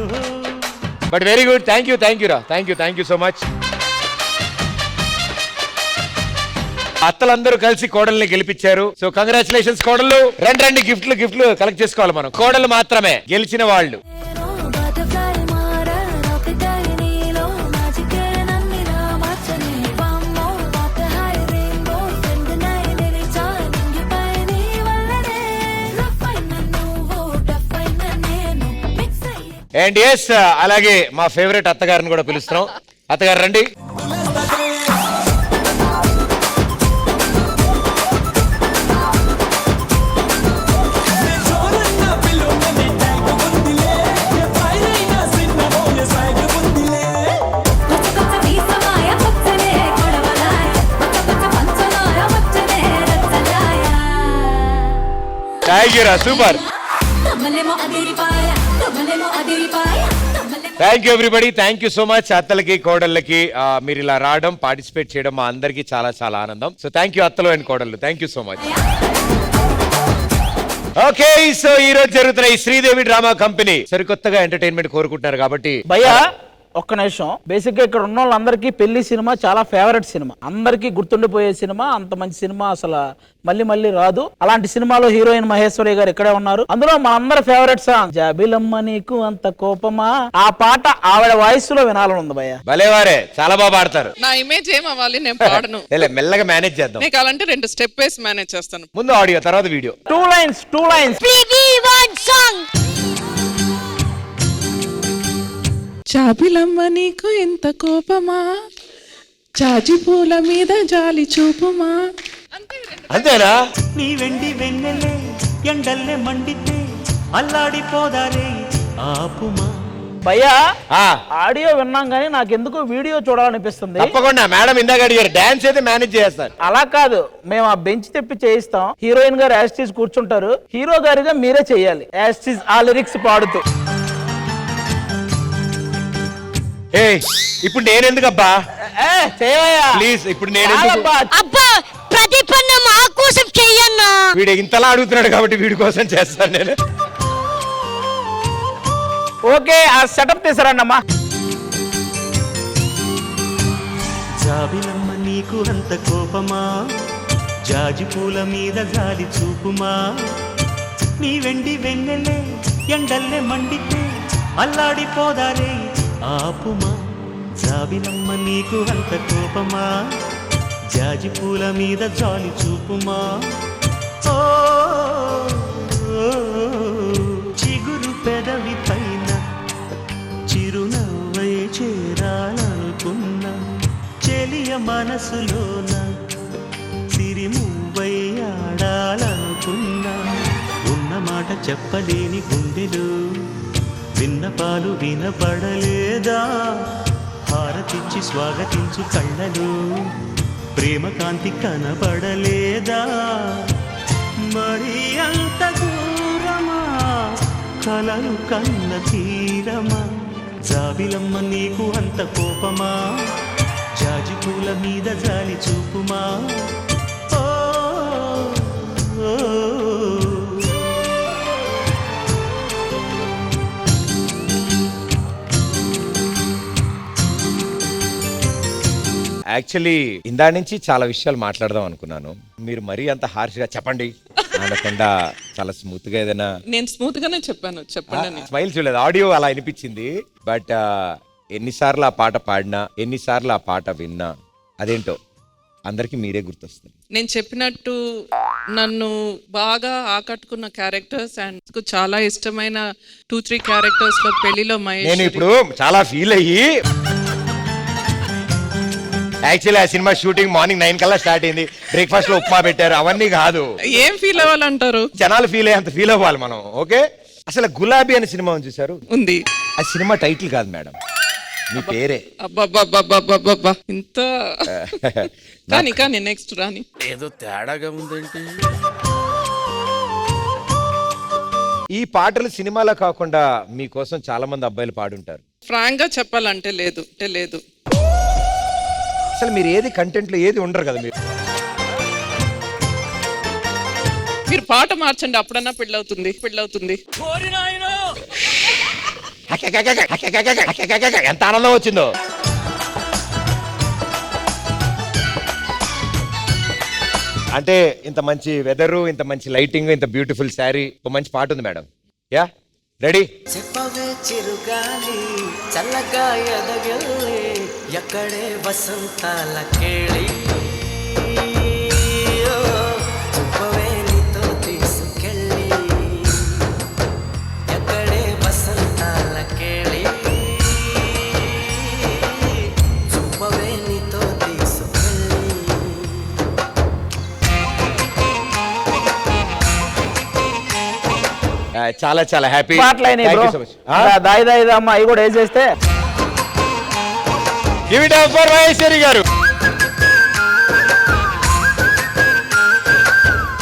But very good, thank you so much. అత్తలందరూ కలిసి కోడల్ని గెలిపించారు. సో కంగ్రాచులేషన్స్ కోడళ్ళు. రండి గిఫ్ట్లు కలెక్ట్ చేసుకోవాలి మనం. కోడలు మాత్రమే గెలిచిన వాళ్ళు. అండ్ ఎస్, అలాగే మా ఫేవరెట్ అత్తగారిని కూడా పిలుస్తున్నాం. అత్తగారు రండి. థ్యాంక్ యూ రా, super. Thank you everybody, thank you so much. అత్తలకి కోడళ్ళకి మీరు ఇలా రావడం, పార్టిసిపేట్ చేయడం మా అందరికి చాలా చాలా ఆనందం. సో థ్యాంక్ యూ అత్తలు అండ్ కోడళ్ళు, thank you so much. Okay, so ఈ రోజు జరుగుతున్న ఈ శ్రీదేవి డ్రామా కంపెనీ సరికొత్తగా ఎంటర్టైన్మెంట్ కోరుకుంటున్నారు కాబట్టి భయ్యా ఒక్క నిమిషం. బేసిక్ గా ఇక్కడ ఉన్న వాళ్ళందరికీ పెళ్లి సినిమా చాలా ఫేవరెట్ సినిమా, అందరికీ గుర్తుండిపోయే సినిమా. అంత మంచి సినిమా అసలు మళ్ళీ మళ్ళీ రాదు. అలాంటి సినిమాలో హీరోయిన్ మహేశ్వరి గారు ఇక్కడే ఉన్నారు. అందులో మనందరి ఫేవరెట్ సాంగ్ జాబిలమ్మ నీకు అంత కోపమా, ఆ పాట ఆవిడ వాయిస్ లో వినాలని ఉంది భయ్య. భలేవారే, చాలా బాగా పాడతారు. నా ఇమేజ్ ఏం అవ్వాలి, నేను పాడను. మెల్లగా మేనేజ్ చేద్దాం. నీకు అలాంటి 2 స్టెప్ వేసి మేనేజ్ చేస్తాను. ముందు ఆడియో, తర్వాత వీడియో. 2 lines. చాబిలమ్మ నీకు ఎంత కోపమా, జాజి పూల మీద జాలి చూపుమా. అంతేనా? నీ వెండి వెన్నెలే ఎండల్లే మండితే అల్లాడిపోదారే ఆపుమా. భయ్యా ఆడియో విన్నాం కానీ నాకెందుకో వీడియో చూడాలనిపిస్తుంది. తప్పకుండా మేడం ఇందాక అడిగారు, డాన్స్ అయితే మేనేజ్ చేస్తారు. అలా కాదు, మేము ఆ బెంచ్ తెప్పి చేయిస్తాం. హీరోయిన్ గారు యాస్టీజ్ కూర్చుంటారు, హీరో గారిగా మీరే చెయ్యాలి యాస్టీజ్ ఆ లిరిక్స్ పాడుతూ. ఇప్పుడు నేనెందుకబ్బా, ప్లీజ్ ఇప్పుడు నేను ప్రతిపన్న మా కోసం చెయ్యన్నా. వీడు ఇంతలా అడుగుతున్నాడు కాబట్టి వీడి కోసం చేస్తాను నేను. ఓకే, ఆ సెటప్ తీసారన్నమ్మా. జాబిలమ్మ నీకు అంత కోపమా, జాజి పూల మీద జాలి చూపుమా. నీ వెండి వెన్నెలే ఎండల్లే మండితే అల్లాడిపోదారే ఆపుమా. జాబిలమ్మ నీకు అంత కోపమా, జాజి పూల మీద జాలి చూపుమా. ఓ చిగురు పెదవి పైన చిరునవ్వై చేరాలనుకున్నా, చెలియ మనసులోన సిరిమువ్వై ఆడాలనుకున్నా. ఉన్న మాట చెప్పలేని గుండెలు విన్నపాలు వినపడలేదా, హారతిచ్చి స్వాగతించు కళ్ళలు ప్రేమ కాంతి కనపడలేదా. మరి అంత దూరమా కలలు కన్న తీరమా, జాబిలమ్మ నీకు అంత కోపమా, జాజి పూల మీద జాలి చూపుమా. యాక్చువల్లీ ఇందా నుంచి చాలా విషయాలు మాట్లాడదాం అనుకున్నాను. మీరు మరీ అంత హార్ష్ గా చెప్పండి అనకుండా చాలా స్మూత్ గా ఏదైనా. నేను స్మూత్ గానే చెప్పాను, చెప్పండి. స్మైల్ చూడలేదు, ఆడియో అలా అనిపించింది. బట్ ఎన్నిసార్లు ఆ పాట పాడినా, ఎన్నిసార్లు ఆ పాట విన్నా, అదేంటో అందరికి మీరే గుర్తొస్తుంది. నేను చెప్పినట్టు నన్ను బాగా ఆకట్టుకున్న క్యారెక్టర్స్ అండ్ చాలా ఇష్టమైన 2-3 క్యారెక్టర్స్ లో పెళ్లిలో నేను ఇప్పుడు చాలా ఫీల్ అయ్యి, యాక్చువల్లీ ఆ సినిమా షూటింగ్ మార్నింగ్ 9 కల్లా స్టార్ట్ అయింది. బ్రేక్ఫాస్ట్ లో ఉప్మా పెట్టారు, అవన్నీ కాదు. ఏం ఫీల్ అవ్వాలంటారు? జనాలు ఫీల్ అయ్యేంత ఫీల్ అవ్వాలి మనం. ఓకే, అసలు గులాబీ అనే సినిమా చూసారు? ఉంది. ఆ సినిమా టైటిల్ కాదు మేడం, మీ పేరే. అబ్బా ఇంత కానీ నెక్స్ట్ రాని ఏదో తేడాగా ఉందేంటి. ఈ పాటలు సినిమాలో కాకుండా మీకోసం చాలా మంది అబ్బాయిలు పాడుంటారు. ఫ్రాంక్ గా చెప్పాలంటే లేదు. అసలు మీరు ఏది కంటెంట్ లో ఏది ఉండరు కదా. మీరు పాట మార్చండి, అప్పుడన్నా పెళ్ళవుతుంది. ఎంత ఆనందం వచ్చిందో. అంటే ఇంత మంచి వెదరు, ఇంత మంచి లైటింగ్, ఇంత బ్యూటిఫుల్ శారీ, ఒక మంచి పాట ఉంది మేడం. Yeah ready? చెప్పవే చిరుగాలి చల్లగా ఎదగలే ఎక్కడే వసంతాల కేళి, చెప్పవే నీతో తీసుకెళ్ళి ఎక్కడే వసంతాల కేళి, చెప్పవే నీతో తీసుకెళ్ళి. చాలా చాలా హ్యాపీ. దాయి అమ్మ అవి కూడా వేసేస్తే give it up for Maheshwari గారు.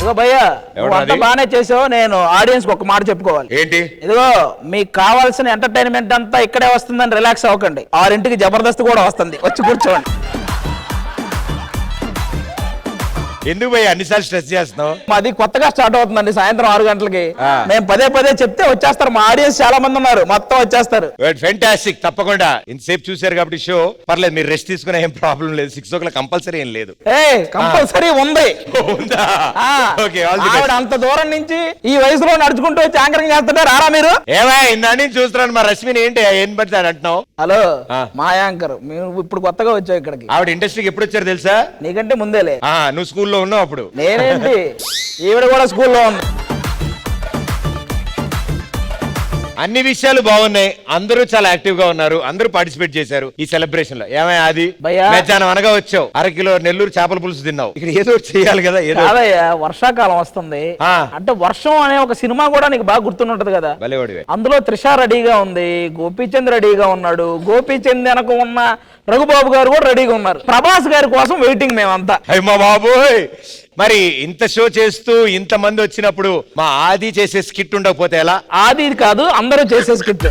ఇదిగో భయ్యా ఎవడు అంతా అది? బాగానే చేసావు. నేను ఆడియన్స్ ఒక మాట చెప్పుకోవాలి. ఏంటి? ఇదిగో మీకు కావాల్సిన ఎంటర్టైన్మెంట్ అంతా ఇక్కడే వస్తుందని రిలాక్స్ అవ్వకండి. 6ంటికి జబర్దస్త్ కూడా వస్తుంది, వచ్చి కూర్చోండి. ఎందుకు భయ్య అన్నిసార్లు స్ట్రెస్ చేస్తున్నావు? మాది కొత్తగా స్టార్ట్ అవుతుందండి సాయంత్రం 6 గంటలకి. మేము పదే చెప్తే వచ్చేస్తారు. మా ఆడియన్స్ చాలా మంది ఉన్నారు, మొత్తం వచ్చేస్తారు. ఫెంటాస్టిక్. తప్పకుండా ఇంతసేపు చూసారు కాబట్టి షో పర్లేదు, మీరు రెస్ట్ తీసుకునే ఏం ప్రాబ్లం లేదు. 6 o'clock కంపల్సరీ ఏం లేదు. కంపల్సరీ ఉంది. ఉందా? ఓకే, ఆవిడ అంత దూరం నుంచి ఈ వయసులో నడుచుకుంటూ వచ్చి యాంకరింగ్ చేస్తుంటే రారా మీరు? ఏమా ఇందాని చూస్తున్నాను. మా రశ్మిని ఏంటి ఏం పడతాడు అంటున్నావు? హలో, మా యాంకర్ మీరు ఇప్పుడు కొత్తగా వచ్చావు ఇక్కడికి. ఆవిడ ఇండస్ట్రీకి ఎప్పుడు వచ్చారు తెలుసా? నీకంటే ముందేలే. నువ్వు స్కూల్లో ఉన్నావు అప్పుడు. నేనేంటి, ఈవిడ కూడా స్కూల్లో ఉంది. అన్ని విషయాలు బాగున్నాయి. అందరూ చాలా యాక్టివ్ గా ఉన్నారు. అందరూ పార్టిసిపేట్ చేశారు ఈ సెలబ్రేషన్ లో. ఏమయ్య అది మధ్యాహ్నం అనగా వచ్చావు, 1 కిలో నెల్లూరు చేపల పులుసు తిన్నావు. ఇక్కడ ఏదో చేయాలి కదా. ఏదో వర్షాకాలం వస్తుంది అంటే వర్షం అనే ఒక సినిమా కూడా నీకు బాగా గుర్తుంటది కదా. అందులో త్రిష రెడీగా ఉంది, గోపీచంద్ రెడీగా ఉన్నాడు, గోపీచంద్ వెనక ఉన్న రఘుబాబు గారు కూడా రెడీగా ఉన్నారు. ప్రభాస్ గారి కోసం వెయిటింగ్ మేమంతా. అయ్యో బాబోయ్, మరి ఇంత షో చేస్తూ ఇంత మంది వచ్చినప్పుడు మా ఆది చేసే స్కిట్ ఉండకపోతే ఎలా? ఆది కాదు, అందరూ చేసే స్కిట్.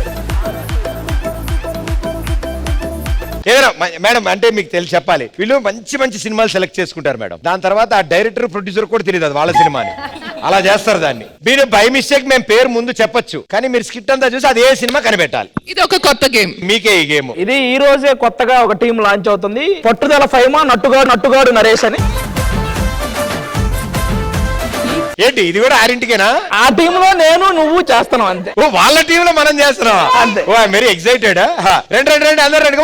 ఏదైనా మేడం అంటే మీకు తెలిసి చెప్పాలి, వీళ్ళు మంచి మంచి సినిమాలు సెలెక్ట్ చేసుకుంటారు మేడం. దాని తర్వాత ఆ డైరెక్టర్ ప్రొడ్యూసర్ కూడా తెలియదు అది వాళ్ళ సినిమాని. అలా చేస్తారు దాన్ని. మీరు బై మిస్టేక్ మేము పేరు ముందు చెప్పొచ్చు, కానీ మీరు స్కిట్ అంతా చూసి అది ఏ సినిమా కనిపెట్టాలి. ఇది ఒక కొత్త గేమ్. మీకే ఈ గేమ్. ఇది ఈ రోజే కొత్తగా ఒక టీం లాంచ్ అవుతుంది. పట్టుదల 5 నట్టుగాడు నరేష్ అని. ఏంటి ఇది కూడా 6ంటికేనా? ఆ టీమ్ లో నేను నువ్వు చేస్తున్నావు అంతే. ఓ వాళ్ళ టీమ్ లో మనం చేస్తున్నాం అంతే. ఓ వెరీ ఎక్సైటెడ్. రండి అందరు రండి.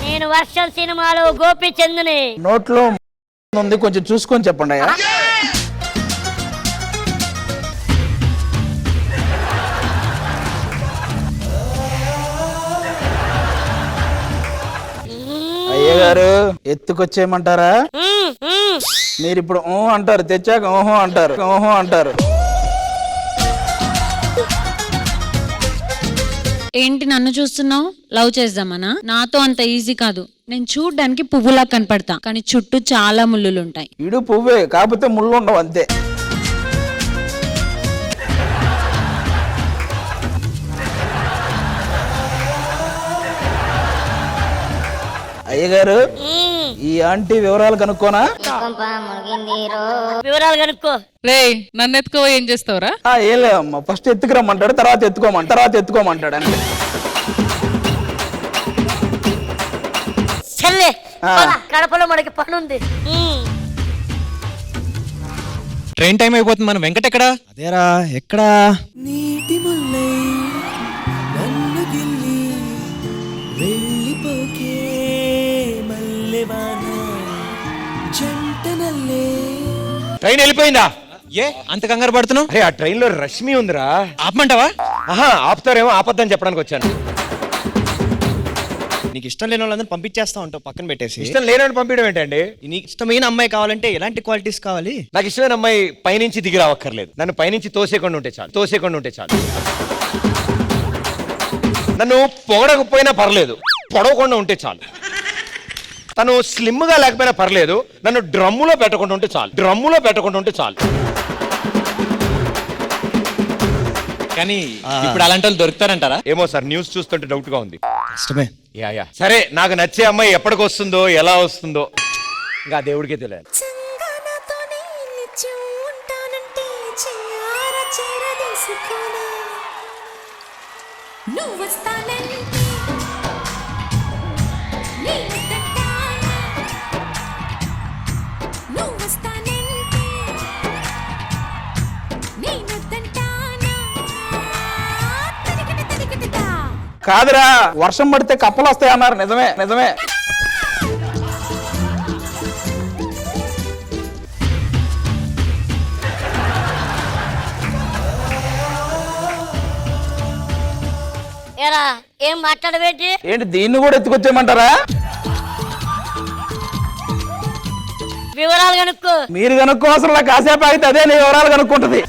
నేను వర్షం సినిమాలో గోపీచంద్ని. నోట్లో ఉంది, కొంచెం చూసుకొని చెప్పండి అయ్యా. అయ్యగారు ఎత్తుకొచ్చేయమంటారా? మీరు ఇప్పుడు అంటారు, తెచ్చాక అంటారు. ఏంటి నన్ను చూస్తున్నావు? లవ్ చేద్దామనా? నాతో అంత ఈజీ కాదు. నేను చూడ్డానికి పువ్వులా కనపడతా, కానీ చుట్టూ చాలా ముళ్ళులుంటాయి. ఇడు పువ్వే, కాకపోతే ముళ్ళు ఉండవు అంతే. అయ్యగారు ఈ ఆంటీ వివరాలు కనుక్కోనా? వివరాలు కనుక్కో. రే నన్ను ఎత్తుకో, ఏం చేస్తావురా? ఏం లేదమ్మా, ఫస్ట్ ఎత్తుకురమ్మంటాడు, తర్వాత ఎత్తుకోమంటాడు అంటే. కడపలో మనకి పని ఉంది. ట్రైన్ టైం అయిపోతుంది. మనం వెంకట ఎక్కడా? అదేరా ఎక్కడా? నీటి ముల్లై నన్ను గిల్లి వెళ్ళిపోకే మల్లెవాన జంట నల్లే. ట్రైన్ వెళ్ళిపోయిందా? ఏ అంత కంగారు పడుతున్నావు? ఆ ట్రైన్ లో రష్మి ఉందిరా. ఆపమంటావా? ఆపుతారేమో, ఆపద్దని చెప్పడానికి వచ్చాను. నీకు ఇష్టం లేని వాళ్ళందరూ పంపించేస్తా ఉంటావు పక్కన పెట్టేసి. ఇష్టం లేనని పంపించడం ఏంటండి? నీకు ఇష్టమైన అమ్మాయి కావాలంటే ఎలాంటి క్వాలిటీస్ కావాలి? నాకు ఇష్టమైన అమ్మాయి పైనుంచి దిగి రావక్కర్లేదు, నన్ను పైనుంచి తోసేకుండా ఉంటే చాలు. నన్ను పొగడకపోయినా పర్లేదు, పొడవకుండా ఉంటే చాలు. తను స్లిమ్ గా లేకపోయినా పర్లేదు, నన్ను డ్రమ్ములో పెట్టకుండా ఉంటే చాలు. కానీ ఇప్పుడు అలాంటి వాళ్ళు దొరుకుతారంటారా? ఏమో సార్, న్యూస్ చూస్తుంటే డౌట్ గా ఉంది. కష్టమే. యా సరే, నాకు నచ్చే అమ్మాయి ఎప్పటికి వస్తుందో, ఎలా వస్తుందో ఇంకా దేవుడికే తెలియాలి. కాదురా, వర్షం పడితే కప్పలు వస్తాయి అన్నారు. నిజమే. ఏం మాట్లాడబెట్టి ఏంటి, దీన్ని కూడా ఎత్తుకొచ్చేయమంటారా? వివరాలు కనుక్కో. మీరు కనుక్కో, అసలు కాసేపు ఆగితే అదే నీ వివరాలు కనుక్కుంటది.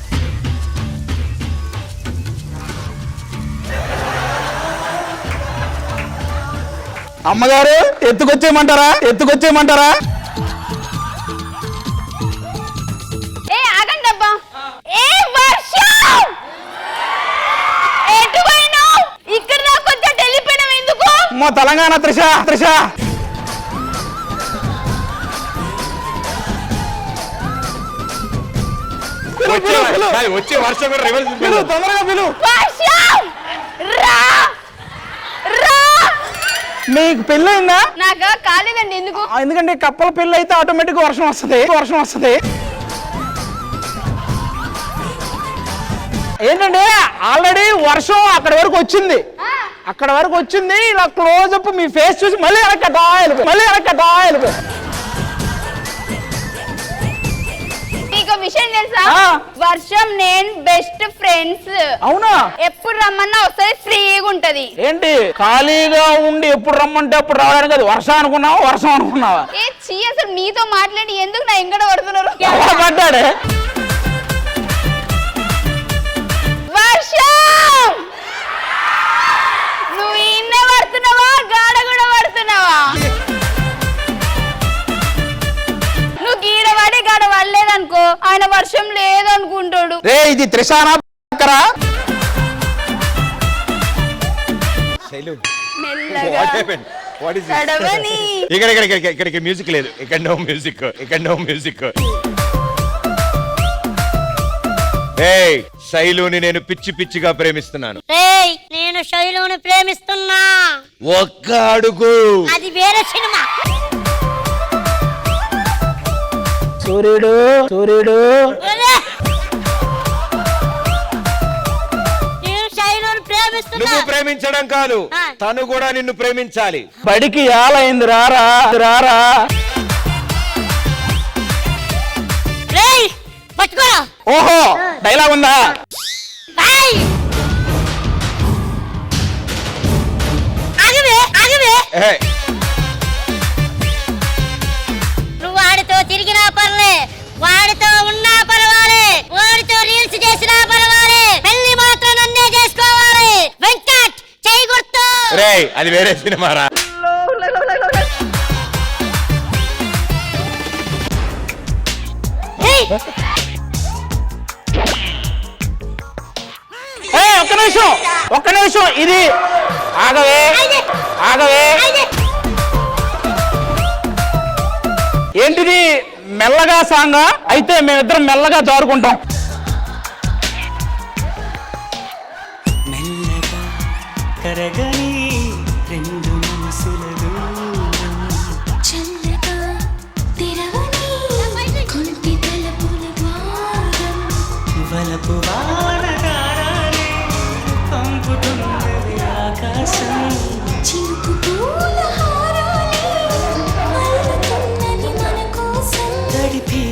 అమ్మగారు ఎత్తుకొచ్చేయమంటారా? ఏ ఆగండి అబ్బా. ఏ వర్షం ఎటు పోయినావు? ఇక్కడ నాకు కొంచెం వెళ్ళిపోయినావు ఎందుకు? అమ్మో తెలంగాణ త్రిష వచ్చే వర్షం కూడా రివర్స్ తొందరగా పిలు. వర్షం రా రా. మీకు పెళ్ళయిందా? నాకు కాలేదండి. ఎందుకు? ఎందుకంటే కప్పల పెళ్ళి అయితే ఆటోమేటిక్ వర్షం వస్తుంది. ఏంటంటే ఆల్రెడీ వర్షం అక్కడ వరకు వచ్చింది. ఇలా క్లోజ్ అప్ మీ ఫేస్ చూసి మళ్ళీ వెనకటా వెళ్ళిపోయి. నీకు విషయం తెలుసా? వర్షం నేను బెస్ట్ ఫ్రెండ్స్. అవునా? ఎప్పుడు రమ్మన్నా వస్తుంది, ఫ్రీగా ఉంటది. ఏంటి ఖాళీగా ఉండి ఎప్పుడు రమ్మంటే అప్పుడు రావడానికి అది వర్షం అనుకున్నావా? ఏ చీ, అసలు నీతో మాట్లాడి ఎందుకు నా ఎంగడ పడుతున్నారు? పడ్డాడే వర్షం నువ్వు ఇన్నే పడుతున్నావా, గాడ కూడా పడుతున్నావా? నువ్వు గీడ పడి గాడ పడలేదనుకో ఆయన వర్షం లేదనుకుంటాడు. రే ఇది త్రిశానా మెల్లగా తడవని. ఇక్కడ మ్యూజిక్ లేదు. ఇక్కడ నో మ్యూజిక్. ఏయ్ శైలుని నేను పిచ్చిగా ప్రేమిస్తున్నాను. ఏయ్ నేను శైలుని ప్రేమిస్తున్నా. ఒక్క అడుగు. అది వేరే సినిమా. సూర్యుడు నేను శైలుని ప్రేమిస్తున్నా. నువ్వు ప్రేమించడం కాదు, తను కూడా నిన్ను ప్రేమించాలి. బడికి ఏలైంది రారా. రేయ్ పట్టుకోరా. ఓహో డైలాగ్ ఉందా? ఏయ్, నువ్వు వాడితో తిరిగినా పర్లే, వాడితో ఉన్నా పర్వాలే, వాడితో రీల్స్ చేసినా పర్వాలే, పెళ్లి మాత్రం నన్నే చేసుకోవాలి. వెంకట్ చేయి గుర్తు. రేయ్ అది వేరే సినిమారా. ఒక్క నిమిషం ఇది ఆగవే. ఏంటిది మెల్లగా సాంగా? అయితే మేమిద్దరం మెల్లగా జారుకుంటాం. మెల్లగా కరగని రెండు మనసులదు చల్లగా తెరవని కొంటి తలపుల ద్వారం వలపు వానగారాలే పంపుతున్నది ఆకాశం చినుకు పూల హారాలే అల్లుతున్నది మన కోసం తడిపి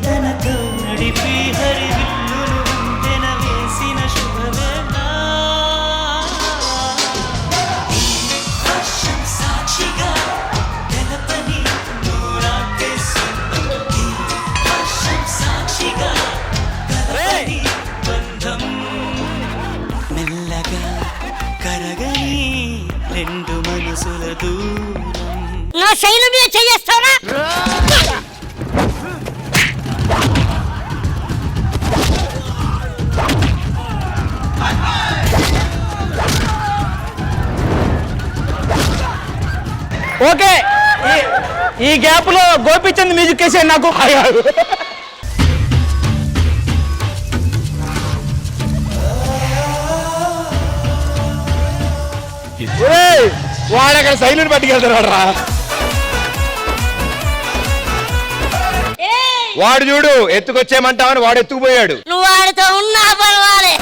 తనతో నడిపి హరివిల్లులు వంతెన వేసిన శుభవేళ వర్షం సాక్షిగా తెలపని నూరాకే సొంతం వర్షం సాక్షిగా కలపని బంధం మెల్లగా కరగని రెండు మనసుల దూరం. నా శైలు మీద చెయ్యేస్తావా? ఓకే ఈ గ్యాప్ లో గోపిచంద్ మ్యూజిక్ వేసేయండి నాకు. వాడు అక్కడ శైలిని పట్టుకెళ్తాడు రా. వాడు చూడు ఎత్తుకొచ్చేయమంటావని వాడు ఎత్తుకుపోయాడు. నువ్వు వాడితో ఉన్నా పర్వాలే.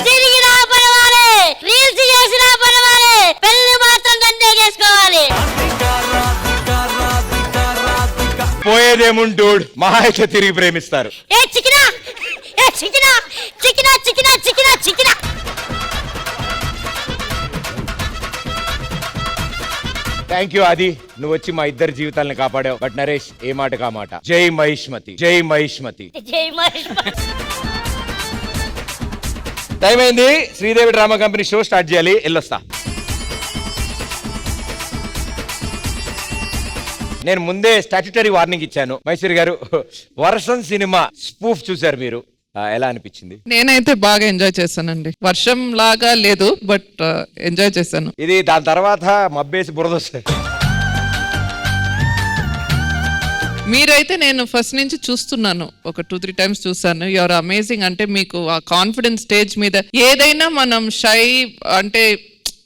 తిరిగినా పర్వాలే, రీల్స్ చేసినా పర్వాలే, పెళ్లి మాత్రం దండే చేసుకోవాలి. పోయేదేముంటూ మహా అయితే తిరిగి ప్రేమిస్తారు. ఏ చికినా చికినా చికినా చికినా చికినా చికినా. థ్యాంక్ యూ ఆది, నువ్వు వచ్చి మా ఇద్దరి జీవితాలను కాపాడావు. బట్ నరేష్, ఏ మాట కా మాట. జై మహిష్మతి, జై మహిష్మతి. జై మహేష్. టైం అయింది, Sridevi drama company show start చేయాలి. వెళ్ళొస్తా. నేను ముందే స్టాట్యుటరీ వార్నింగ్ ఇచ్చాను. మైసూరి గారు, వర్షం సినిమా స్పూఫ్ చూసారు మీరు, ఎలా అనిపించింది? నేనైతే బాగా ఎంజాయ్ చేశానండి. వర్షం లాగా లేదు, బట్ ఎంజాయ్ చేశాను. ఇది దాని తర్వాత మబ్బేసి బురద వస్తాయి. మీరైతే నేను ఫస్ట్ నుంచి చూస్తున్నాను, ఒక 2-3 టైమ్స్ చూసాను. Your amazing. అంటే మీకు ఆ కాన్ఫిడెన్స్ స్టేజ్ మీద ఏదైనా మనం షై అంటే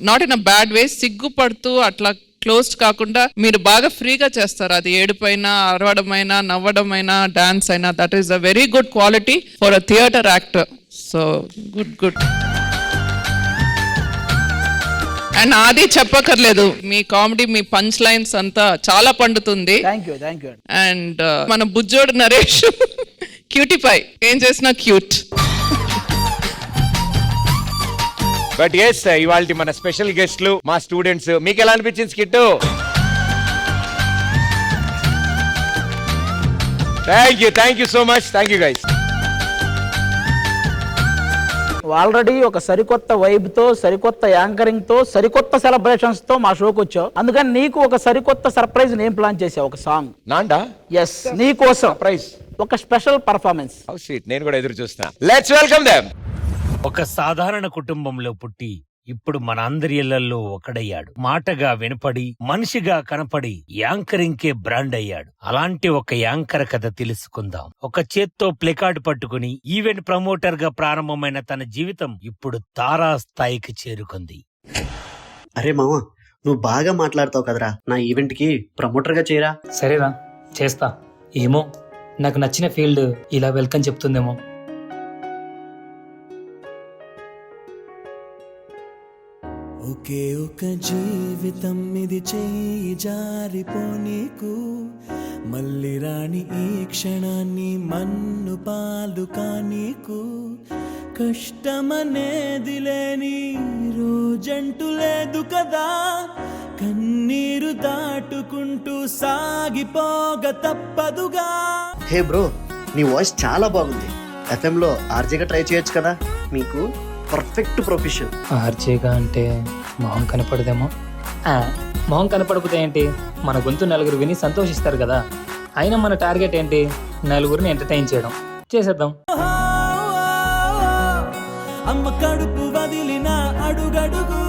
not in a bad way, సిగ్గుపడుతూ అట్లా క్లోజ్డ్ కాకుండా మీరు బాగా ఫ్రీగా చేస్తారు. అది ఏడుపైనా, అరవడమైనా, నవ్వడమైనా, డాన్స్ అయినా, that is a very good quality for a theatre actor. So good. And అది చెప్పక్కర్లేదు, మీ కామెడీ, మీ పంచ్ లైన్స్ అంతా చాలా పండుతుంది. Thank you. అండ్ మన బుజ్జోడు నరేష్ క్యూటీ పై ఏం చేసినా క్యూట్. బట్ ఎస్, ఇవాళ మన స్పెషల్ గెస్ట్లు మా స్టూడెంట్స్. మీకు ఎలా అనిపించింది skit? Thank you so much. Thank you guys. Already ఒక సరికొత్త వైబ్ తో, సరికొత్త యాంకరింగ్ తో, సరికొత్త సెలబ్రేషన్స్ తో మా షోకి వచ్చావు. అందుకని నీకు ఒక సరికొత్త సర్ప్రైజ్ నేను ప్లాన్ చేసావు. ఒక సాంగ్ నాండా. ఎస్, నీ కోసం సర్ప్రైజ్, ఒక స్పెషల్ పర్ఫార్మెన్స్. How sweet. నేను కూడా ఎదురు చూస్తున్నా. Let's welcome them. ఒక సాధారణ కుటుంబంలో పుట్టి ఇప్పుడు మన అందరి ఇళ్లలో ఒకడయ్యాడు. మాటగా వినపడి, మనిషిగా కనపడి యాంకరింగ్ కే బ్రాండ్ అయ్యాడు. అలాంటి ఒక యాంకర్ కథ తెలుసుకుందాం. ఒక చేత్తో ప్లేకార్డ్ పట్టుకుని ఈవెంట్ ప్రమోటర్ గా ప్రారంభమైన తన జీవితం ఇప్పుడు తారా స్థాయికి చేరుకుంది. అరే మామ, నువ్వు బాగా మాట్లాడతావు కదరా, నా ఈవెంట్ కి ప్రమోటర్ గా చేయరా. సరేరా, చేస్తా. ఏమో, నాకు నచ్చిన ఫీల్డ్ ఇలా వెల్కమ్ చెప్తుందేమో. ఒకే ఒక జీవితం ఇది, చేయి జారిపోనీకు, మళ్ళీ రాణి ఈ క్షణాన్ని మన్ను పాలు కానీకు. కష్టమనేది లేని రోజంటూ లేదు కదా, కన్నీరు దాటుకుంటూ సాగిపోగ తప్పదుగా. హే బ్రో, నీ వాయిస్ చాలా బాగుంది. FM లో ఆర్జేగా ట్రై చేయొచ్చు కదా, మీకు పర్ఫెక్ట్ ప్రొఫెషన్. ఆర్జేగా అంటే మొహం కనపడదేమో. మొహం కనపడకపోతే ఏంటి, మన గొంతు నలుగురు విని సంతోషిస్తారు కదా. అయినా మన టార్గెట్ ఏంటి, నలుగురిని ఎంటర్టైన్ చేయడం. చేసేద్దాం. అమ్మ కడుపు వదిలిన అడుగడుగు,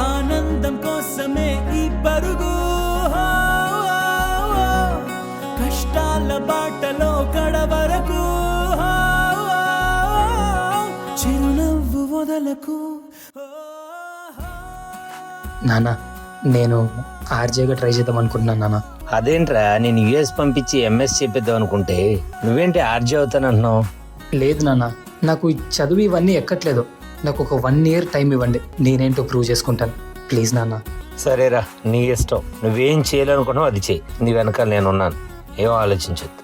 ఆనందం కోసమే ఈ పరుగు. కష్టాల బాటలో కడవరకు, చిరునవ్వు వదలకు. నానా, నేను ఆర్జేగా ట్రై చేద్దాం అనుకుంటున్నాను నాన్న. అదేంట్రా, నేను యుఎస్ పంపించి MS చెప్పేద్దాం అనుకుంటే నువ్వేంటి ఆర్జే అవుతానంటున్నావు? లేదు నాన్న, నాకు ఈ చదువు ఇవన్నీ ఎక్కట్లేదు. నాకు ఒక 1 year టైం ఇవ్వండి, నేనేంటో ప్రూవ్ చేసుకుంటాను. ప్లీజ్ నాన్న. సరేరా, నీ ఇష్టం. నువ్వేం చేయాలనుకున్నావు అది చెయ్యి. నీ వెనకాల నేనున్నాను, ఏమో ఆలోచించొద్దు.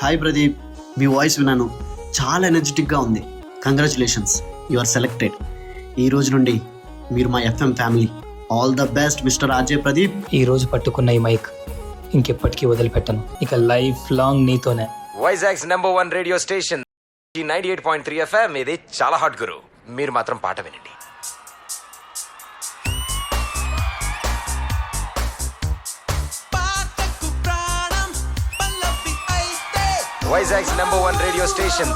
హాయ్ ప్రదీప్, మీ వాయిస్ విన్నాను, చాలా ఎనర్జెటిక్గా ఉంది. Congratulations, you are selected. ఈ రోజు నుండి మీరు మా FM family. All the best mister RJ Pradeep. ఈ రోజు పట్టుకున్న ఈ మైక్ ఇంకెప్పటికీ వదిలిపెట్టను. ఇక లైఫ్ లాంగ్ నీతోనే. Vizag's #1 radio station 98.3 FM. ఇది చాలా హాట్ గురు. మీరు మాత్రం పాట వినండి. Vizag's #1 radio station.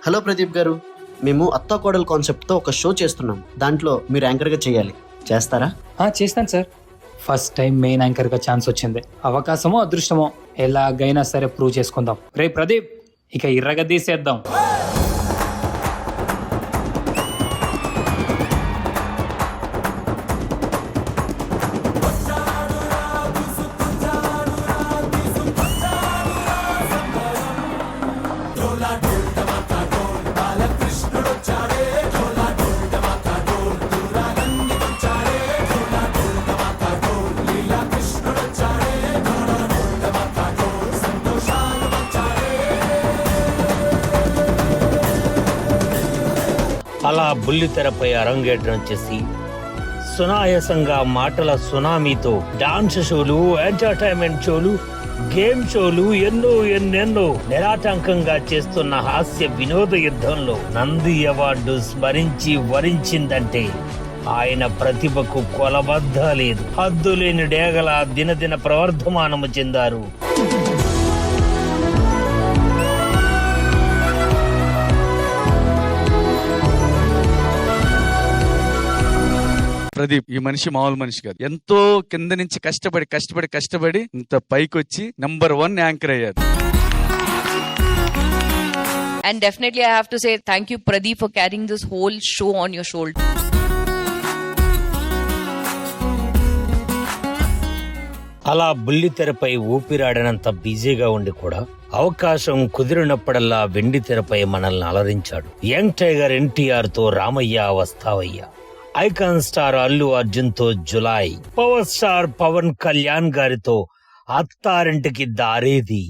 Hello Pradeep గారు, మేము అత్తా కోడలు కాన్సెప్ట్తో ఒక షో చేస్తున్నాం. దాంట్లో మీరు యాంకర్గా చేయాలి, చేస్తారా? చేస్తాను సార్. ఫస్ట్ టైం మెయిన్ యాంకర్గా ఛాన్స్ వచ్చింది. అవకాశమో అదృష్టమో ఎలాగైనా సరే ప్రూవ్ చేసుకుందాం. రే ప్రదీప్, ఇక ఇర్రగదీసేద్దాం. అలా బుల్లితెరపై అరంగేట్రం చేసి సునాయాసంగా మాటల సునామీతో డాన్స్ షోలు, ఎంటర్టైన్మెంట్ షోలు, గేమ్ షోలు ఎన్నెన్నో నిరాటంకంగా చేస్తున్న హాస్య వినోద యుద్ధంలో నంది అవార్డు స్మరించి వరించిందంటే ఆయన ప్రతిభకు కొలబద్ద లేదు. హద్దులేని డేగల దినదిన ప్రవర్ధమానము చెందారు. ప్రదీప్ ఈ మనిషి మామూలు మనిషి కాదు. ఎంతో కింద నుంచి కష్టపడి ఇంత పైకి వచ్చి #1 యాంకర్ అయ్యారు. And definitely I have to say thank you Pradeep for carrying this whole show on your shoulder. అలా బుల్లితెరపై ఊపిరాడనంత బిజీగా ఉండి కూడా అవకాశం కుదిరినప్పుడల్లా వెండి తెరపై మనల్ని అలరించాడు. యంగ్ టైగర్ ఎన్టీఆర్ తో రామయ్య వస్తావయ్యా, ఐకాన్ స్టార్ అల్లు అర్జున్ తో జులై, పవర్ స్టార్ పవన్ కళ్యాణ్ గారితో అత్తారింటికి దారేది,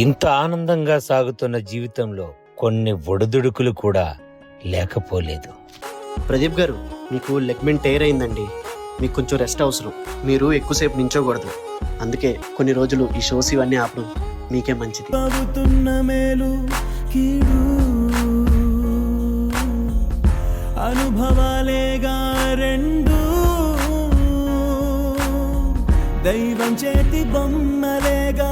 ఇంత ఆనందంగా సాగుతున్న జీవితంలో కొన్ని ఒడిదుడుకులు కూడా లేకపోలేదు. ప్రదీప్ గారు, మీకు లెగ్మెంట్ టైర్ అయిందండి. మీకు కొంచెం రెస్ట్ అవసరం. మీరు ఎక్కువసేపు నించోకూడదు. అందుకే కొన్ని రోజులు ఈ షోస్ ఇవన్నీ ఆపడం మీకే మంచిది. మేలు కీడు అనుభవాలేగా రెండు, దైవం చేతి బొమ్మలేగా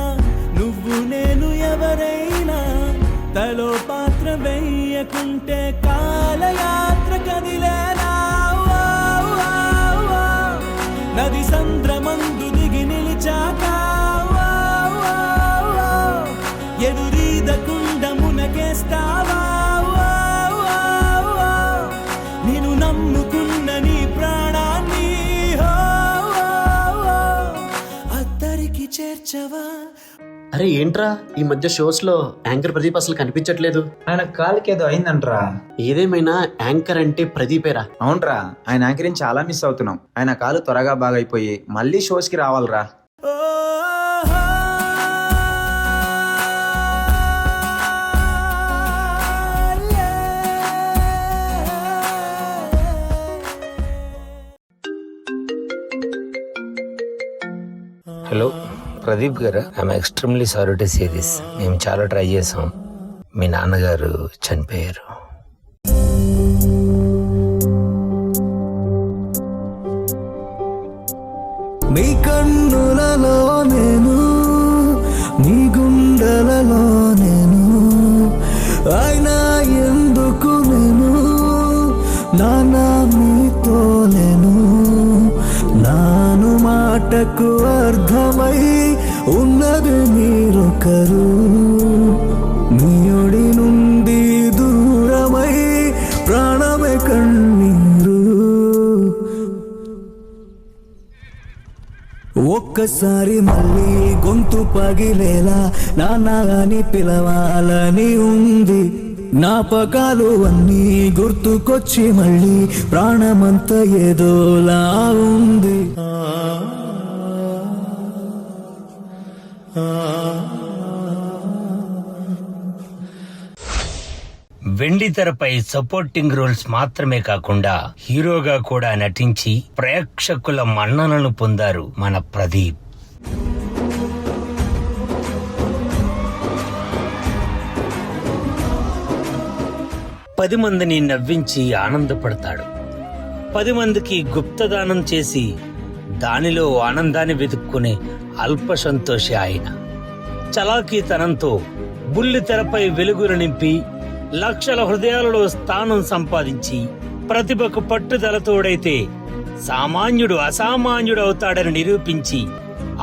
నువ్వు నేను ఎవరైనా. తలో పాత్ర వెయ్యకుంటే కాలయాత్ర కదిలేనా. నది సంద్రమందు దిగి నిలిచాక ఎదురీదకుండా మునకేస్తావా. నేను నమ్ముకున్న నీ ప్రాణాన్ని అద్దరికి చేర్చవా. అరే ఏంట్రా, ఈ మధ్య షోస్ లో యాంకర్ ప్రదీప్ అసలు కనిపించట్లేదు. ఆయన కాలుకి ఏదో అయిందంట్రా. ఏదేమైనా యాంకర్ అంటే ప్రదీపేరా. అవునరా, ఆయన యాంకరింగ్ చాలా మిస్ అవుతున్నాం. ఆయన కాలు త్వరగా బాగైపోయి మళ్ళీ షోస్ కి రావాలరా. హలో ప్రదీప్ గారు, I'm extremely sorry to say this. మేము చాలా ట్రై చేసాం. మీ నాన్నగారు చనిపోయారు. నీ కన్నులలో నేను, నీ గుండెలలో నేను, అయినా ఎందుకు నేను నానా మీతో లేను. నాను మాటకు అర్థమై ఉన్నది మీరొకరు. నీడి నుండి దూరమై ప్రాణమే కన్నీరు. ఒక్కసారి మళ్ళీ గొంతు పగిలేలా నాన్న అని పిలవాలని ఉంది. జ్ఞాపకాలు అన్నీ గుర్తుకొచ్చి మళ్ళీ ప్రాణమంతా ఏదోలా ఉంది. వెండి తెరపై సపోర్టింగ్ రోల్స్ మాత్రమే కాకుండా హీరోగా కూడా నటించి ప్రేక్షకుల మన్ననలను పొందారు మన ప్రదీప్. పది మందిని నవ్వించి ఆనందపడతాడు. 10 మందికి గుప్తదానం చేసి దానిలో ఆనందాన్ని వెతుక్కునే అల్ప సంతోషి ఆయన. చలాకీతనంతో బుల్లి తెరపై వెలుగులు నింపి లక్షల హృదయాలలో స్థానం సంపాదించి ప్రతిభకు పట్టుదలతోడైతే సామాన్యుడు అసామాన్యుడు అవుతాడని నిరూపించి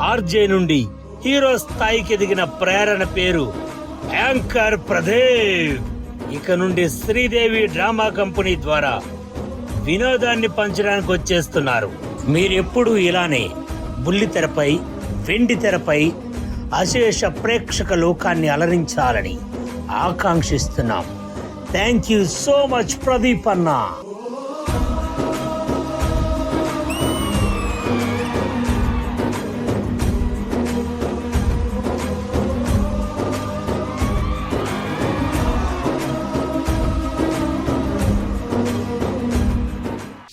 ఆర్జే నుండి హీరో స్థాయికి ఎదిగిన ప్రేరణ పేరు యాంకర్ ప్రదీప్. ఇక నుండి శ్రీదేవి డ్రామా కంపెనీ ద్వారా వినోదాన్ని పంచడానికి వచ్చేస్తున్నారు. మీరెప్పుడు ఇలానే బుల్లి తెరపై వెండి తెరపై అశేష ప్రేక్షక లోకాన్ని అలరించాలని ఆకాంక్షిస్తున్నాం. Thank you so much Pradeep అన్నా.